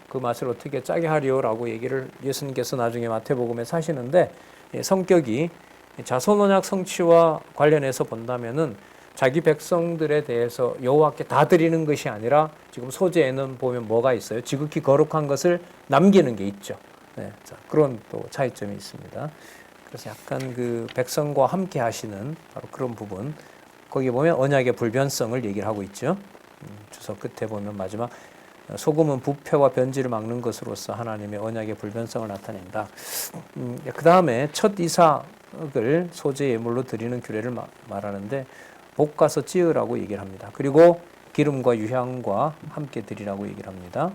Speaker 1: 그 맛을 어떻게 짜게 하리오라고 얘기를 예수님께서 나중에 마태복음에 하시는데 성격이 자손 언약 성취와 관련해서 본다면은 자기 백성들에 대해서 여호와께 다 드리는 것이 아니라 지금 소재에는 보면 뭐가 있어요? 지극히 거룩한 것을 남기는 게 있죠. 네, 자, 그런 또 차이점이 있습니다. 그래서 약간 그 백성과 함께 하시는 바로 그런 부분 거기 보면 언약의 불변성을 얘기를 하고 있죠. 주석 끝에 보면 마지막 소금은 부패와 변질을 막는 것으로서 하나님의 언약의 불변성을 나타낸다. 그 다음에 첫 이삭을 소재 예물로 드리는 규례를 말하는데 볶아서 찌으라고 얘기를 합니다. 그리고 기름과 유향과 함께 드리라고 얘기를 합니다.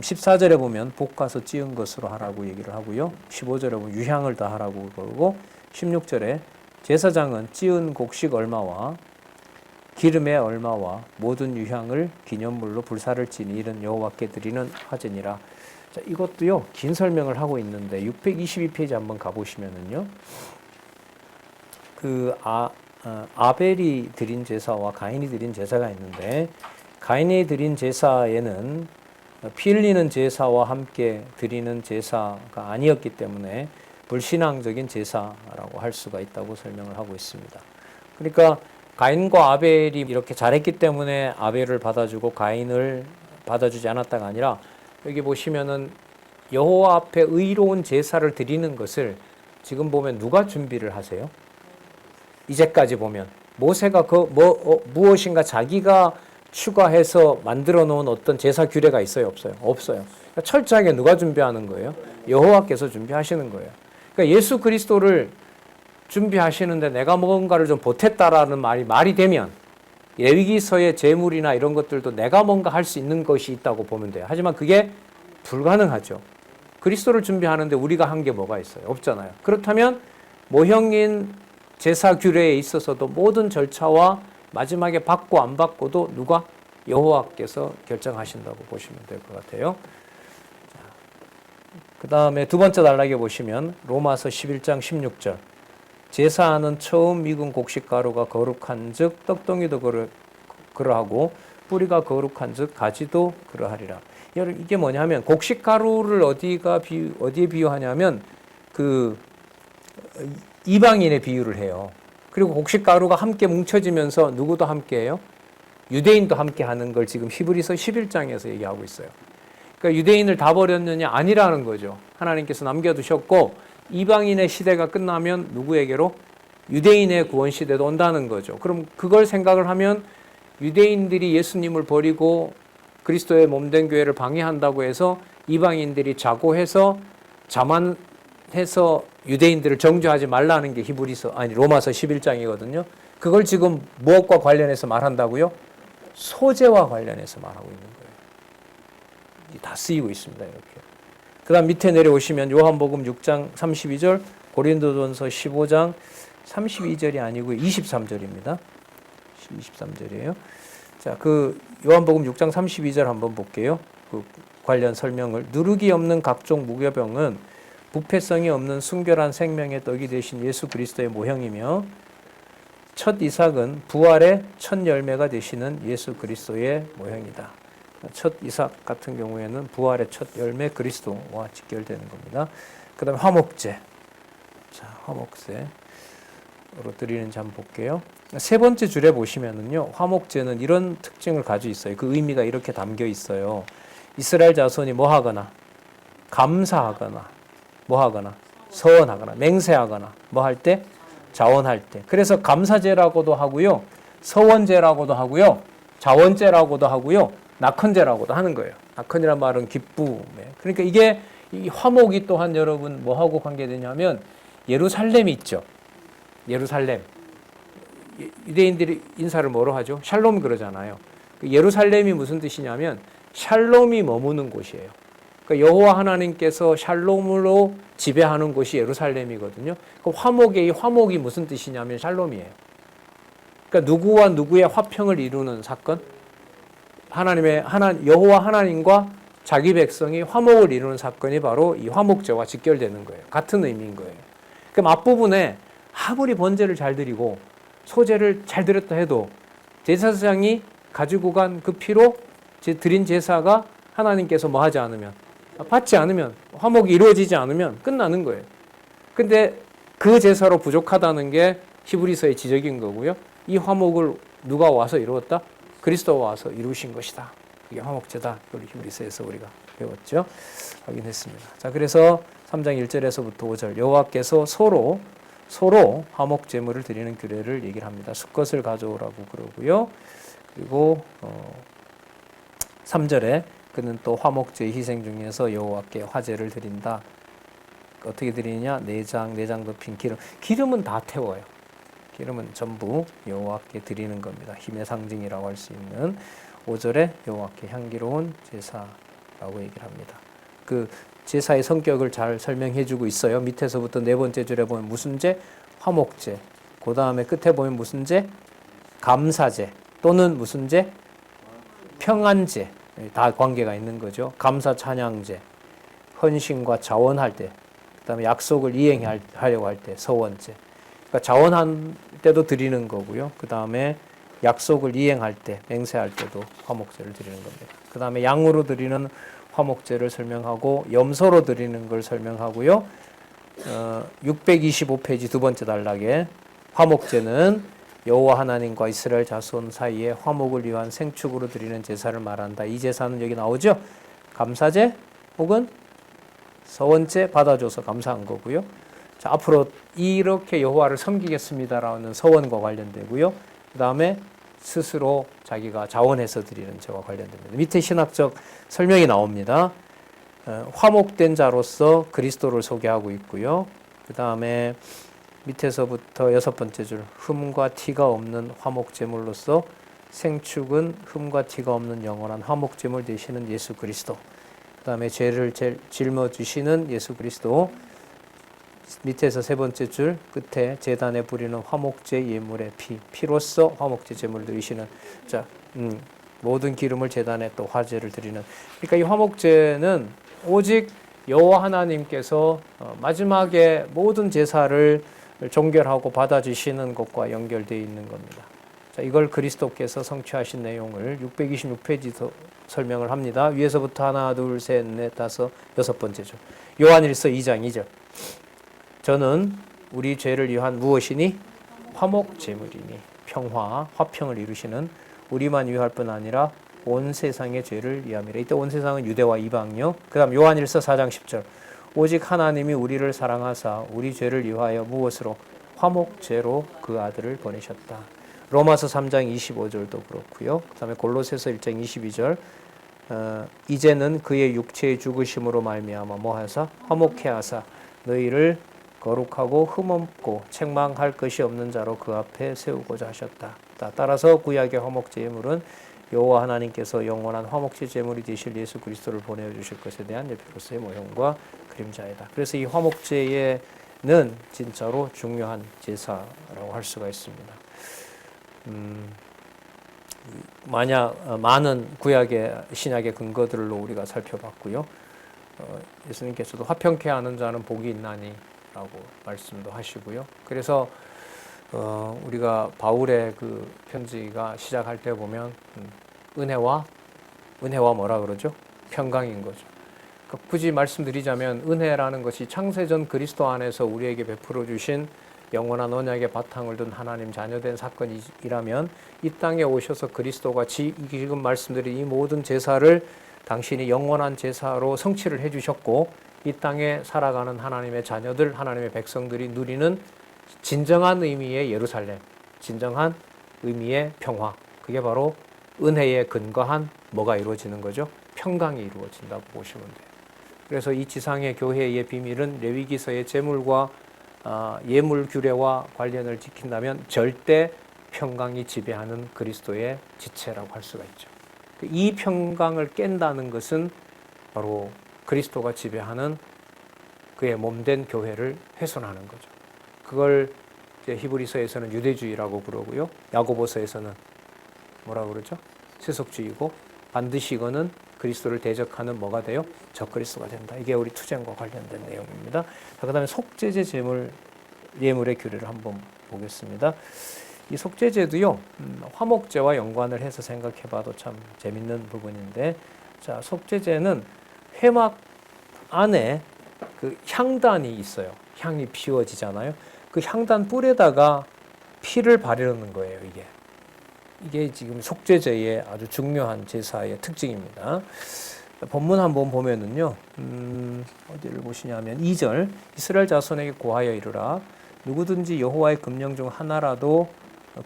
Speaker 1: 14절에 보면 볶아서 찌은 것으로 하라고 얘기를 하고요. 15절에 보면 유향을 다 하라고 그러고 16절에 제사장은 찌은 곡식 얼마와 기름의 얼마와 모든 유향을 기념물로 불사를 지니 이는 여호와께 드리는 화제니라. 자, 이것도요 긴 설명을 하고 있는데 622페이지 한번 가보시면은요 그 아벨이 드린 제사와 가인이 드린 제사가 있는데 가인이 드린 제사에는 피 흘리는 제사와 함께 드리는 제사가 아니었기 때문에 불신앙적인 제사라고 할 수가 있다고 설명을 하고 있습니다. 그러니까 가인과 아벨이 이렇게 잘했기 때문에 아벨을 받아주고 가인을 받아주지 않았다가 아니라 여기 보시면은 여호와 앞에 의로운 제사를 드리는 것을 지금 보면 누가 준비를 하세요? 이제까지 보면 모세가 무엇인가 자기가 추가해서 만들어 놓은 어떤 제사 규례가 있어요? 없어요? 없어요. 그러니까 철저하게 누가 준비하는 거예요? 여호와께서 준비하시는 거예요. 그러니까 예수 그리스도를 준비하시는데 내가 뭔가를 좀 보탰다라는 말이 되면 레위기서의 제물이나 이런 것들도 내가 뭔가 할 수 있는 것이 있다고 보면 돼요. 하지만 그게 불가능하죠. 그리스도를 준비하는데 우리가 한 게 뭐가 있어요? 없잖아요. 그렇다면 모형인 제사 규례에 있어서도 모든 절차와 마지막에 받고 안 받고도 누가? 여호와께서 결정하신다고 보시면 될 것 같아요. 그 다음에 두 번째 단락에 보시면 로마서 11장 16절 제사하는 처음 익은 곡식가루가 거룩한 즉 떡덩이도 그러하고 뿌리가 거룩한 즉 가지도 그러하리라. 이게 뭐냐면 곡식가루를 어디에 비유하냐면 그 이방인의 비유를 해요. 그리고 곡식가루가 함께 뭉쳐지면서 누구도 함께 해요? 유대인도 함께 하는 걸 지금 히브리서 11장에서 얘기하고 있어요. 그러니까 유대인을 다 버렸느냐? 아니라는 거죠. 하나님께서 남겨두셨고 이방인의 시대가 끝나면 누구에게로? 유대인의 구원 시대도 온다는 거죠. 그럼 그걸 생각을 하면 유대인들이 예수님을 버리고 그리스도의 몸된 교회를 방해한다고 해서 이방인들이 자고해서 자만해서 유대인들을 정죄하지 말라는 게 로마서 11장이거든요. 그걸 지금 무엇과 관련해서 말한다고요? 소재와 관련해서 말하고 있는 거예요. 다 쓰이고 있습니다. 이렇게. 그 다음 밑에 내려오시면 요한복음 6장 32절, 고린도전서 15장 32절이 아니고 23절입니다. 23절이에요. 자, 그 요한복음 6장 32절 한번 볼게요. 그 관련 설명을. 누룩이 없는 각종 무교병은 부패성이 없는 순결한 생명의 떡이 되신 예수 그리스도의 모형이며 첫 이삭은 부활의 첫 열매가 되시는 예수 그리스도의 모형이다. 첫 이삭 같은 경우에는 부활의 첫 열매 그리스도와 직결되는 겁니다. 그 다음에 화목제. 자, 화목제로 드리는지 한번 볼게요. 세 번째 줄에 보시면은요, 화목제는 이런 특징을 가지고 있어요. 그 의미가 이렇게 담겨 있어요. 이스라엘 자손이 뭐 하거나, 감사하거나, 뭐 하거나, 서원하거나, 맹세하거나, 뭐 할 때? 자원할 때. 그래서 감사제라고도 하고요, 서원제라고도 하고요, 자원제라고도 하고요, 낙헌제라고도 하는 거예요. 낙헌이란 말은 기쁨에. 그러니까 이게 이 화목이 또한 여러분 뭐하고 관계되냐면 예루살렘이 있죠. 예루살렘. 유대인들이 인사를 뭐로 하죠? 샬롬 그러잖아요. 예루살렘이 무슨 뜻이냐면 샬롬이 머무는 곳이에요. 그러니까 여호와 하나님께서 샬롬으로 지배하는 곳이 예루살렘이거든요. 그 화목의 이 화목이 무슨 뜻이냐면 샬롬이에요. 그러니까 누구와 누구의 화평을 이루는 사건? 여호와 하나님과 자기 백성이 화목을 이루는 사건이 바로 이 화목제와 직결되는 거예요. 같은 의미인 거예요. 그럼 앞부분에 아무리 번제를 잘 드리고 소제를 잘 드렸다 해도 제사장이 가지고 간 그 피로 드린 제사가 하나님께서 뭐 하지 않으면, 받지 않으면, 화목이 이루어지지 않으면 끝나는 거예요. 근데 그 제사로 부족하다는 게 히브리서의 지적인 거고요. 이 화목을 누가 와서 이루었다? 그리스도가 와서 이루신 것이다. 그게 화목제다. 그걸 히브리서에서 우리가 배웠죠. 확인했습니다. 자, 그래서 3장 1절에서부터 5절 여호와께서 서로 화목 제물을 드리는 규례를 얘기를 합니다. 수컷을 가져오라고 그러고요. 그리고 3절에 그는 또 화목제 희생 중에서 여호와께 화제를 드린다. 어떻게 드리느냐? 내장 덮인 기름은 다 태워요. 기름은 전부 여호와께 드리는 겁니다. 힘의 상징이라고 할 수 있는 5절에 여호와께 향기로운 제사라고 얘기를 합니다. 그 제사의 성격을 잘 설명해 주고 있어요. 밑에서부터 네 번째 줄에 보면 무슨 제? 화목제. 그 다음에 끝에 보면 무슨 제? 감사제. 또는 무슨 제? 평안제. 다 관계가 있는 거죠. 감사 찬양제. 헌신과 자원할 때. 그 다음에 약속을 이행하려고 할 때 서원제. 그러니까 자원할 때도 드리는 거고요. 그 다음에 약속을 이행할 때, 맹세할 때도 화목제를 드리는 겁니다. 그 다음에 양으로 드리는 화목제를 설명하고 염소로 드리는 걸 설명하고요. 625페이지 두 번째 단락에 화목제는 여호와 하나님과 이스라엘 자손 사이에 화목을 위한 생축으로 드리는 제사를 말한다. 이 제사는 여기 나오죠. 감사제 혹은 서원제 받아줘서 감사한 거고요. 자, 앞으로 이렇게 여호와를 섬기겠습니다라는 서원과 관련되고요. 그 다음에 스스로 자기가 자원해서 드리는 제와 관련됩니다. 밑에 신학적 설명이 나옵니다. 화목된 자로서 그리스도를 소개하고 있고요. 그 다음에 밑에서부터 여섯 번째 줄 흠과 티가 없는 화목제물로서 생축은 흠과 티가 없는 영원한 화목제물 되시는 예수 그리스도. 그 다음에 죄를 짊어지시는 예수 그리스도. 밑에서 세 번째 줄 끝에 제단에 부리는 화목제 예물의 피로써 화목제 제물을 드리시는 자, 모든 기름을 제단에 또 화제를 드리는. 그러니까 이 화목제는 오직 여호와 하나님께서 마지막에 모든 제사를 종결하고 받아주시는 것과 연결되어 있는 겁니다. 자, 이걸 그리스도께서 성취하신 내용을 626페이지 설명을 합니다. 위에서부터 하나, 둘, 셋, 넷, 다섯, 여섯 번째 줄. 요한일서 2장 2절. 저는 우리 죄를 위한 무엇이니? 화목 제물이니. 화평을 이루시는 우리만 위할 뿐 아니라 온 세상의 죄를 위함이라. 이때 온 세상은 유대와 이방이요. 그 다음 요한일서 4장 10절. 오직 하나님이 우리를 사랑하사 우리 죄를 위하여 무엇으로? 화목제로 그 아들을 보내셨다. 로마서 3장 25절도 그렇고요. 그 다음에 골로새서 1장 22절. 이제는 그의 육체의 죽으심으로 말미암아 뭐하사? 화목케 하사 너희를 거룩하고 흠없고 책망할 것이 없는 자로 그 앞에 세우고자 하셨다. 따라서 구약의 화목제 예물은 여호와 하나님께서 영원한 화목제 제물이 되실 예수 그리스도를 보내주실 것에 대한 예표로서의 모형과 그림자이다. 그래서 이 화목제는 진짜로 중요한 제사라고 할 수가 있습니다. 만약 많은 구약의 신약의 근거들로 우리가 살펴봤고요. 예수님께서도 화평케 하는 자는 복이 있나니 라고 말씀도 하시고요. 그래서 우리가 바울의 그 편지가 시작할 때 보면 은혜와 뭐라 그러죠? 평강인 거죠. 그러니까 굳이 말씀드리자면 은혜라는 것이 창세전 그리스도 안에서 우리에게 베풀어 주신 영원한 언약의 바탕을 둔 하나님 자녀된 사건이라면 이 땅에 오셔서 그리스도가 지금 말씀드린 이 모든 제사를 당신이 영원한 제사로 성취를 해주셨고 이 땅에 살아가는 하나님의 자녀들, 하나님의 백성들이 누리는 진정한 의미의 예루살렘, 진정한 의미의 평화, 그게 바로 은혜에 근거한 뭐가 이루어지는 거죠? 평강이 이루어진다고 보시면 돼요. 그래서 이 지상의 교회의 비밀은 레위기서의 제물과 예물 규례와 관련을 지킨다면 절대 평강이 지배하는 그리스도의 지체라고 할 수가 있죠. 이 평강을 깬다는 것은 바로 그리스도가 지배하는 그의 몸된 교회를 훼손하는 거죠. 그걸 이제 히브리서에서는 유대주의라고 부르고요. 야고보서에서는 뭐라고 그러죠? 세속주의고 반드시 이거는 그리스도를 대적하는 뭐가 돼요? 적그리스도가 된다. 이게 우리 투쟁과 관련된 내용입니다. 자, 그다음에 속죄제 예물의 규례를 한번 보겠습니다. 이 속죄제도요, 화목제와 연관을 해서 생각해봐도 참 재밌는 부분인데, 자, 속죄제는 회막 안에 그 향단이 있어요. 향이 피워지잖아요. 그 향단 뿔에다가 피를 바르는 거예요, 이게 지금 속죄제의 아주 중요한 제사의 특징입니다. 본문 한번 보면은요, 어디를 보시냐면 2절, 이스라엘 자손에게 고하여 이르라. 누구든지 여호와의 금령 중 하나라도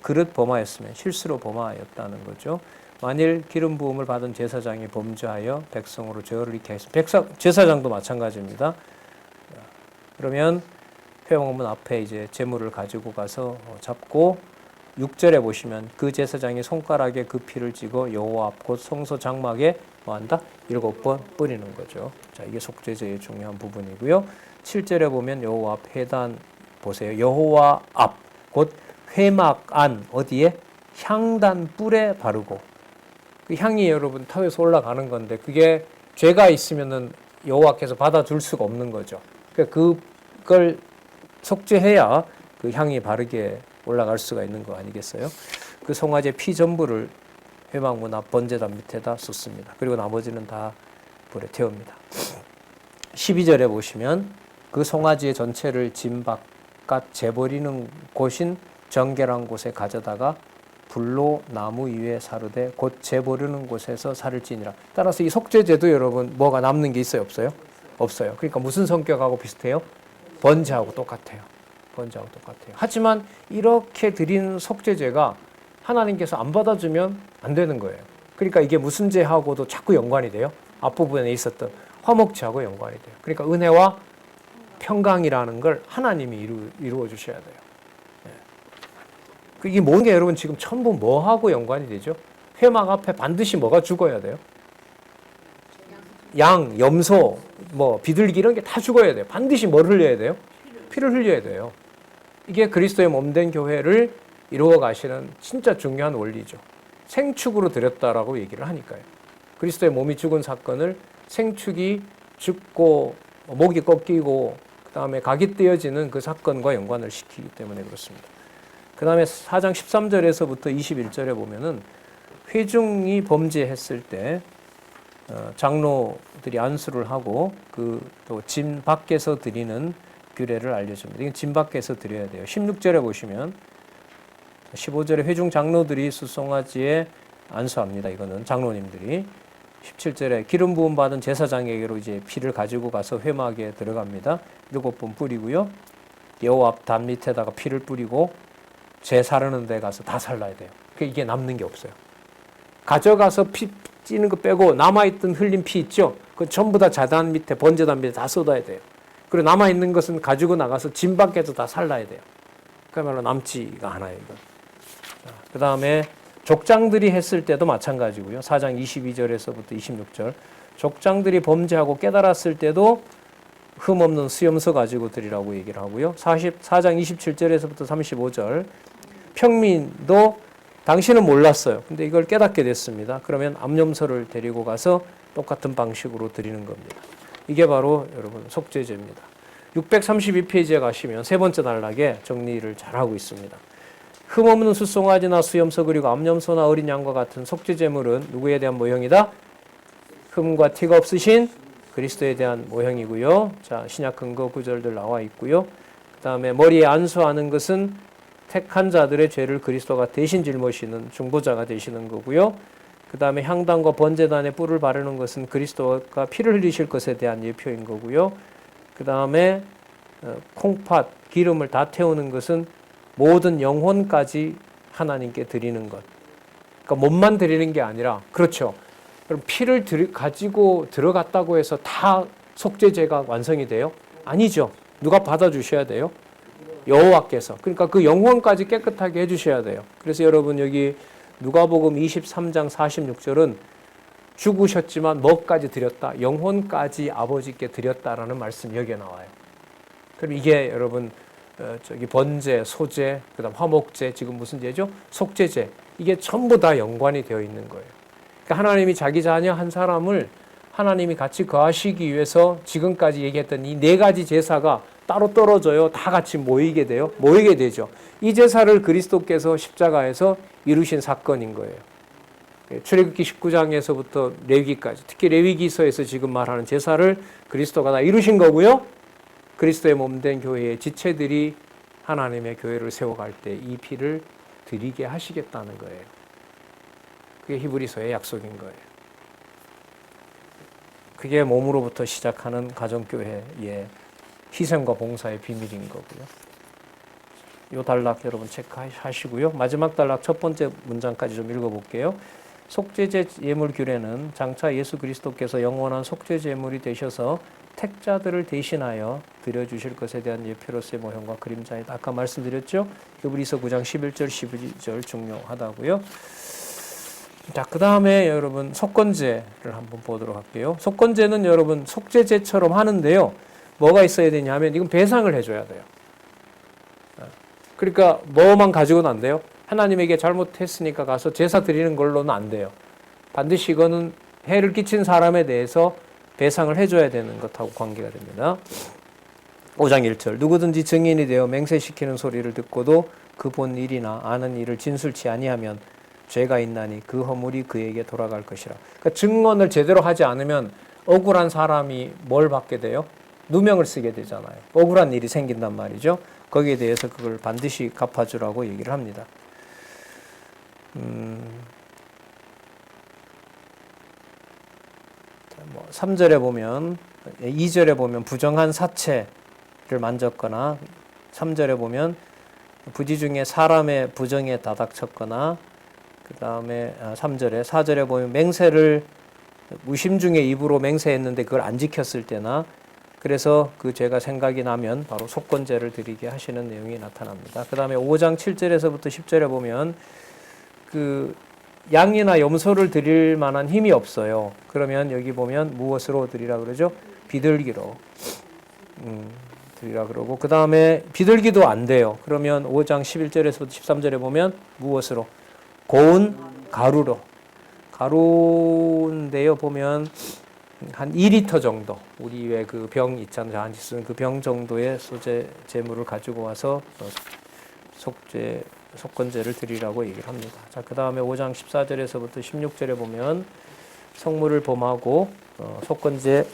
Speaker 1: 그릇 범하였으면 실수로 범하였다는 거죠. 만일 기름 부음을 받은 제사장이 범죄하여 백성으로 죄를 잃게 하였으면, 제사장도 마찬가지입니다. 그러면 회막문 앞에 이제 제물을 가지고 가서 잡고 6절에 보시면 그 제사장이 손가락에 그 피를 찍어 여호와 앞 곧 성소 장막에 뭐한다? 7번 뿌리는 거죠. 자, 이게 속죄제의 중요한 부분이고요. 7절에 보면 여호와 앞 회단 보세요. 여호와 앞 곧 회막 안 어디에? 향단 뿔에 바르고, 그 향이 여러분 탑에서 올라가는 건데 그게 죄가 있으면은 여호와께서 받아줄 수가 없는 거죠. 그러니까 그걸 속죄해야 그 향이 바르게 올라갈 수가 있는 거 아니겠어요? 그 송아지 피 전부를 회막문 앞 번제단 밑에다 쏟습니다. 그리고 나머지는 다 불에 태웁니다. 12절에 보시면 그 송아지의 전체를 짐 바깥 재버리는 곳인 정결한 곳에 가져다가 불로 나무 위에 사르되 곧 재버리는 곳에서 살을 찌니라. 따라서 이 속죄제도 여러분 뭐가 남는 게 있어요? 없어요? 없어요. 그러니까 무슨 성격하고 비슷해요? 번제하고 똑같아요. 번제하고 똑같아요. 하지만 이렇게 드린 속죄제가 하나님께서 안 받아주면 안 되는 거예요. 그러니까 이게 무슨 제하고도 자꾸 연관이 돼요? 앞부분에 있었던 화목제하고 연관이 돼요. 그러니까 은혜와 평강이라는 걸 하나님이 이루어 주셔야 돼요. 이게 모든 게 여러분 지금 전부 뭐하고 연관이 되죠? 회막 앞에 반드시 뭐가 죽어야 돼요? 양, 염소, 뭐 비둘기 이런 게 다 죽어야 돼요. 반드시 뭘 흘려야 돼요? 피를 흘려야 돼요. 이게 그리스도의 몸된 교회를 이루어 가시는 진짜 중요한 원리죠. 생축으로 드렸다라고 얘기를 하니까요. 그리스도의 몸이 죽은 사건을 생축이 죽고 목이 꺾이고 그 다음에 각이 떼어지는 그 사건과 연관을 시키기 때문에 그렇습니다. 그 다음에 4장 13절에서부터 21절에 보면은 회중이 범죄했을 때 장로들이 안수를 하고 그 또 짐 밖에서 드리는 규례를 알려줍니다. 이건 짐 밖에서 드려야 돼요. 16절에 보시면 15절에 회중 장로들이 숫송아지의 안수합니다. 이거는 장로님들이 17절에 기름 부음 받은 제사장에게로 이제 피를 가지고 가서 회막에 들어갑니다. 7번 뿌리고요. 여호와 앞 단 밑에다가 피를 뿌리고 제 사르는 데 가서 다 살라야 돼요. 이게 남는 게 없어요. 가져가서 피 찌는 거 빼고 남아있던 흘린 피 있죠? 그건 전부 다 자단 밑에, 번제단 밑에 다 쏟아야 돼요. 그리고 남아있는 것은 가지고 나가서 진 밖에서 다 살라야 돼요. 그야말로 남지가 않아요, 이건. 그 다음에 족장들이 했을 때도 마찬가지고요. 4장 22절에서부터 26절. 족장들이 범죄하고 깨달았을 때도 흠없는 수염서 가지고 드리라고 얘기를 하고요. 4장 27절에서부터 35절. 평민도 당신은 몰랐어요. 근데 이걸 깨닫게 됐습니다. 그러면 암염소를 데리고 가서 똑같은 방식으로 드리는 겁니다. 이게 바로 여러분 속죄제입니다. 632페이지에 가시면 세 번째 단락에 정리를 잘하고 있습니다. 흠없는 숫송아지나 수염소 그리고 암염소나 어린 양과 같은 속죄제물은 누구에 대한 모형이다? 흠과 티가 없으신 그리스도에 대한 모형이고요. 자, 신약 근거 구절들 나와 있고요. 그 다음에 머리에 안수하는 것은 택한 자들의 죄를 그리스도가 대신 짊어지는 중보자가 되시는 거고요. 그 다음에 향단과 번제단에 뿔을 바르는 것은 그리스도가 피를 흘리실 것에 대한 예표인 거고요. 그 다음에 콩팥, 기름을 다 태우는 것은 모든 영혼까지 하나님께 드리는 것. 그러니까 몸만 드리는 게 아니라, 그렇죠. 그럼 피를 가지고 들어갔다고 해서 다 속죄제가 완성이 돼요? 아니죠. 누가 받아주셔야 돼요? 여호와께서. 그러니까 그 영혼까지 깨끗하게 해주셔야 돼요. 그래서 여러분 여기 누가복음 23장 46절은 죽으셨지만 뭐까지 드렸다? 영혼까지 아버지께 드렸다라는 말씀이 여기에 나와요. 그럼 이게 여러분 번제, 소제, 그다음 화목제, 지금 무슨 제죠? 속죄제. 이게 전부 다 연관이 되어 있는 거예요. 그러니까 하나님이 자기 자녀 한 사람을 하나님이 같이 거하시기 위해서 지금까지 얘기했던 이 네 가지 제사가 따로 떨어져요. 다 같이 모이게 돼요. 모이게 되죠. 이 제사를 그리스도께서 십자가에서 이루신 사건인 거예요. 출애굽기 19장에서부터 레위기까지, 특히 레위기서에서 지금 말하는 제사를 그리스도가 다 이루신 거고요. 그리스도의 몸된 교회의 지체들이 하나님의 교회를 세워갈 때 이 피를 드리게 하시겠다는 거예요. 그게 히브리서의 약속인 거예요. 그게 몸으로부터 시작하는 가정교회의 희생과 봉사의 비밀인 거고요. 이 단락 여러분 체크하시고요. 마지막 단락 첫 번째 문장까지 좀 읽어볼게요. 속죄제 예물 규례는 장차 예수 그리스도께서 영원한 속죄제 예물이 되셔서 택자들을 대신하여 드려주실 것에 대한 예표로서의 모형과 그림자이다. 아까 말씀드렸죠? 히브리서 9장 11절 12절 중요하다고요. 자, 그 다음에 여러분 속건제를 한번 보도록 할게요. 속건제는 여러분 속죄제처럼 하는데요. 뭐가 있어야 되냐면 이건 배상을 해줘야 돼요. 그러니까 뭐만 가지고는 안 돼요. 하나님에게 잘못했으니까 가서 제사 드리는 걸로는 안 돼요. 반드시 이거는 해를 끼친 사람에 대해서 배상을 해줘야 되는 것하고 관계가 됩니다. 5장 1절 누구든지 증인이 되어 맹세시키는 소리를 듣고도 그 본 일이나 아는 일을 진술치 아니하면 죄가 있나니 그 허물이 그에게 돌아갈 것이라. 그러니까 증언을 제대로 하지 않으면 억울한 사람이 뭘 받게 돼요? 누명을 쓰게 되잖아요. 억울한 일이 생긴단 말이죠. 거기에 대해서 그걸 반드시 갚아주라고 얘기를 합니다. 3절에 보면 2절에 보면 부정한 사체를 만졌거나 3절에 보면 부지 중에 사람의 부정에 다닥쳤거나 그 다음에 3절에 4절에 보면 맹세를 무심 중에 입으로 맹세했는데 그걸 안 지켰을 때나 그래서 그 죄가 생각이 나면 바로 속건제를 드리게 하시는 내용이 나타납니다. 그 다음에 5장 7절에서부터 10절에 보면 그 양이나 염소를 드릴 만한 힘이 없어요. 그러면 여기 보면 무엇으로 드리라 그러죠? 비둘기로 드리라 그러고 그 다음에 비둘기도 안 돼요. 그러면 5장 11절에서부터 13절에 보면 무엇으로? 고운 가루로. 가루인데요. 보면 한 2리터 정도 우리 왜 그 병 있잖아요. 저한테 쓰는 그 병 정도의 소재 제물을 가지고 와서 속건제를 드리라고 얘기를 합니다. 자, 그 다음에 5장 14절에서부터 16절에 보면 성물을 범하고 속건제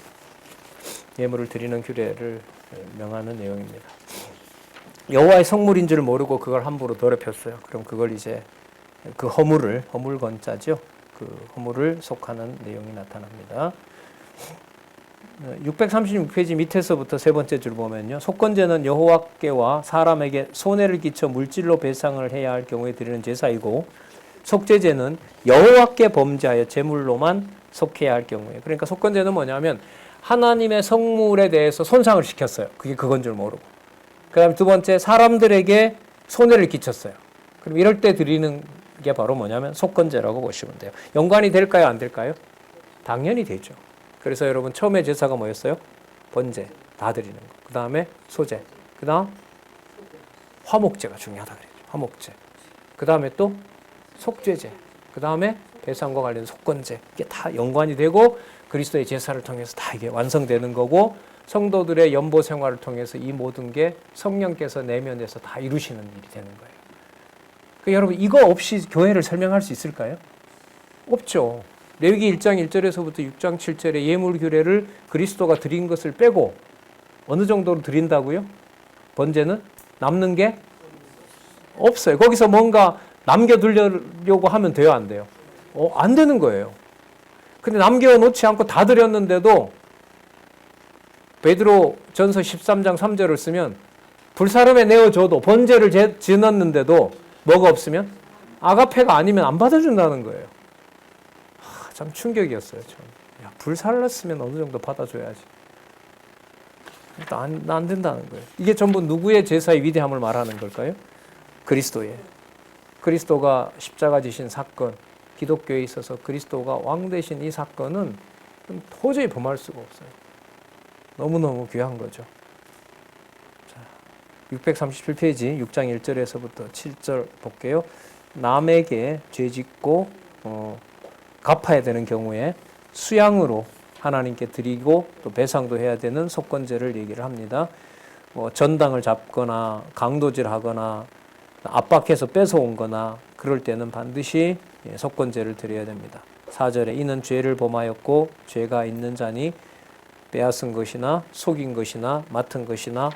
Speaker 1: 예물을 드리는 규례를 명하는 내용입니다. 여호와의 성물인 줄 모르고 그걸 함부로 더럽혔어요. 그럼 그걸 이제 그 허물을, 허물건자죠. 그 허물을 속하는 내용이 나타납니다. 636페이지 밑에서부터 세 번째 줄 보면요. 속건제는 여호와께와 사람에게 손해를 끼쳐 물질로 배상을 해야 할 경우에 드리는 제사이고, 속죄제는 여호와께 범죄하여 제물로만 속해야 할 경우에. 그러니까 속건제는 뭐냐면 하나님의 성물에 대해서 손상을 시켰어요. 그게 그건 줄 모르고. 그 다음에 두 번째, 사람들에게 손해를 끼쳤어요. 그럼 이럴 때 드리는 게 바로 뭐냐면 속건제라고 보시면 돼요. 연관이 될까요? 안 될까요? 당연히 되죠. 그래서 여러분 처음에 제사가 뭐였어요? 번제, 다 드리는 거. 그 다음에 소제, 그 다음 화목제가 중요하다 그랬죠. 화목제. 그 다음에 또 속죄제, 그 다음에 배상과 관련 속건제. 이게 다 연관이 되고 그리스도의 제사를 통해서 다 이게 완성되는 거고, 성도들의 연보 생활을 통해서 이 모든 게 성령께서 내면에서 다 이루시는 일이 되는 거예요. 그러니까 여러분 이거 없이 교회를 설명할 수 있을까요? 없죠. 레위기 1장 1절에서부터 6장 7절에 예물 규례를 그리스도가 드린 것을 빼고 어느 정도로 드린다고요? 번제는 남는 게 없어요. 거기서 뭔가 남겨두려고 하면 돼요, 안 돼요? 안 되는 거예요. 근데 남겨놓지 않고 다 드렸는데도 베드로 전서 13장 3절을 쓰면 불사름에 내어줘도 번제를 지었는데도 뭐가 없으면 아가페가 아니면 안 받아준다는 거예요. 참 충격이었어요. 야, 불살랐으면 어느 정도 받아줘야지. 안 된다는 거예요. 이게 전부 누구의 제사의 위대함을 말하는 걸까요? 그리스도의. 그리스도가 십자가 지신 사건, 기독교에 있어서 그리스도가 왕 되신 이 사건은 도저히 범할 수가 없어요. 너무너무 귀한 거죠. 자, 637페이지 6장 1절에서부터 7절 볼게요. 남에게 죄짓고 갚아야 되는 경우에 수양으로 하나님께 드리고 또 배상도 해야 되는 속건제를 얘기를 합니다. 전당을 잡거나 강도질하거나 압박해서 뺏어온 거나 그럴 때는 반드시 속건제를 드려야 됩니다. 4절에 이는 죄를 범하였고 죄가 있는 자니 빼앗은 것이나 속인 것이나 맡은 것이나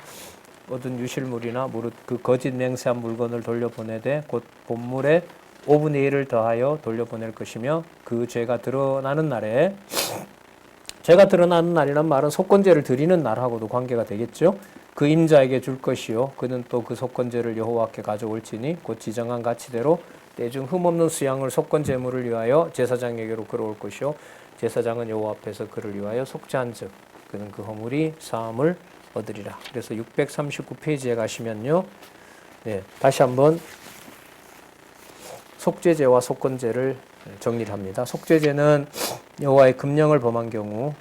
Speaker 1: 얻은 유실물이나 무릇 그 거짓 맹세한 물건을 돌려보내되 곧 본물에 5분의 1을 더하여 돌려보낼 것이며 그 죄가 드러나는 날에, 죄가 드러나는 날이란 말은 속건제를 드리는 날하고도 관계가 되겠죠. 그 임자에게 줄 것이요 그는 또 그 속건제를 여호와께 가져올지니 곧 지정한 가치대로 때중 흠없는 수양을 속건제물을 위하여 제사장에게로 끌어올 것이요 제사장은 여호와 앞에서 그를 위하여 속죄한즉 그는 그 허물이 사함을 얻으리라. 그래서 639페이지에 가시면요, 다시 한번 속죄제와 속건제를 정리를 합니다. 속죄제는 여호와의 금령을 범한 경우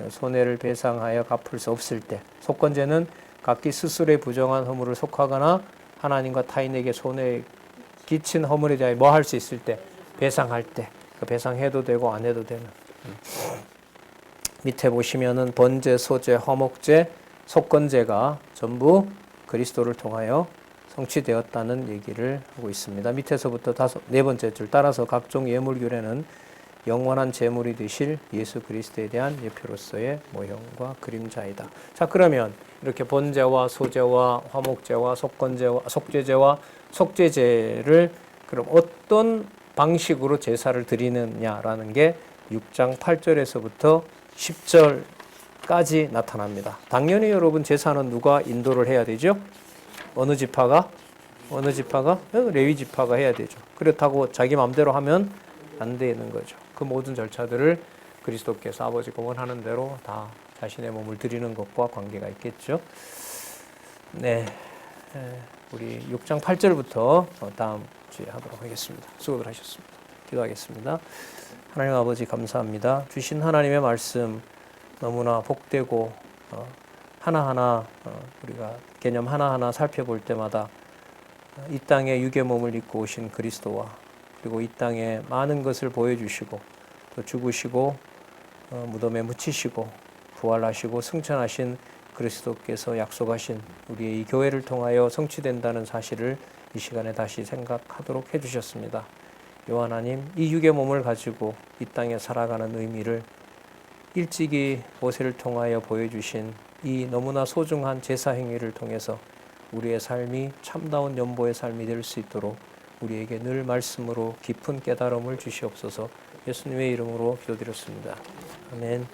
Speaker 1: 손해를 배상하여 갚을 수 없을 때, 속건제는 각기 스스로의 부정한 허물을 속하거나 하나님과 타인에게 손해 끼친 허물에 대하여 뭐 할 수 있을 때, 배상할 때, 배상해도 되고 안 해도 되는. 밑에 보시면은 번제, 소제, 화목제, 속건제가 전부 그리스도를 통하여 성취되었다는 얘기를 하고 있습니다. 밑에서부터 네 번째 줄 따라서 각종 예물 규례는 영원한 제물이 되실 예수 그리스도에 대한 예표로서의 모형과 그림자이다. 자, 그러면 이렇게 번제와 소제와 화목제와 속건제와 속죄제와 속죄제를 그럼 어떤 방식으로 제사를 드리느냐라는 게 6장 8절에서부터 10절까지 나타납니다. 당연히 여러분 제사는 누가 인도를 해야 되죠? 어느 지파가? 레위 지파가 해야 되죠. 그렇다고 자기 마음대로 하면 안 되는 거죠. 그 모든 절차들을 그리스도께서 아버지가 원하는 대로 다 자신의 몸을 드리는 것과 관계가 있겠죠. 네, 우리 6장 8절부터 다음 주에 하도록 하겠습니다. 수고들 하셨습니다. 기도하겠습니다. 하나님 아버지 감사합니다. 주신 하나님의 말씀 너무나 복되고 하나하나 우리가 개념 하나하나 살펴볼 때마다 이 땅에 육의 몸을 입고 오신 그리스도와 그리고 이 땅에 많은 것을 보여주시고 또 죽으시고 무덤에 묻히시고 부활하시고 승천하신 그리스도께서 약속하신 우리의 이 교회를 통하여 성취된다는 사실을 이 시간에 다시 생각하도록 해주셨습니다. 요 하나님, 이 육의 몸을 가지고 이 땅에 살아가는 의미를 일찍이 모세를 통하여 보여주신 이 너무나 소중한 제사 행위를 통해서 우리의 삶이 참다운 연보의 삶이 될 수 있도록 우리에게 늘 말씀으로 깊은 깨달음을 주시옵소서. 예수님의 이름으로 기도드렸습니다. 아멘.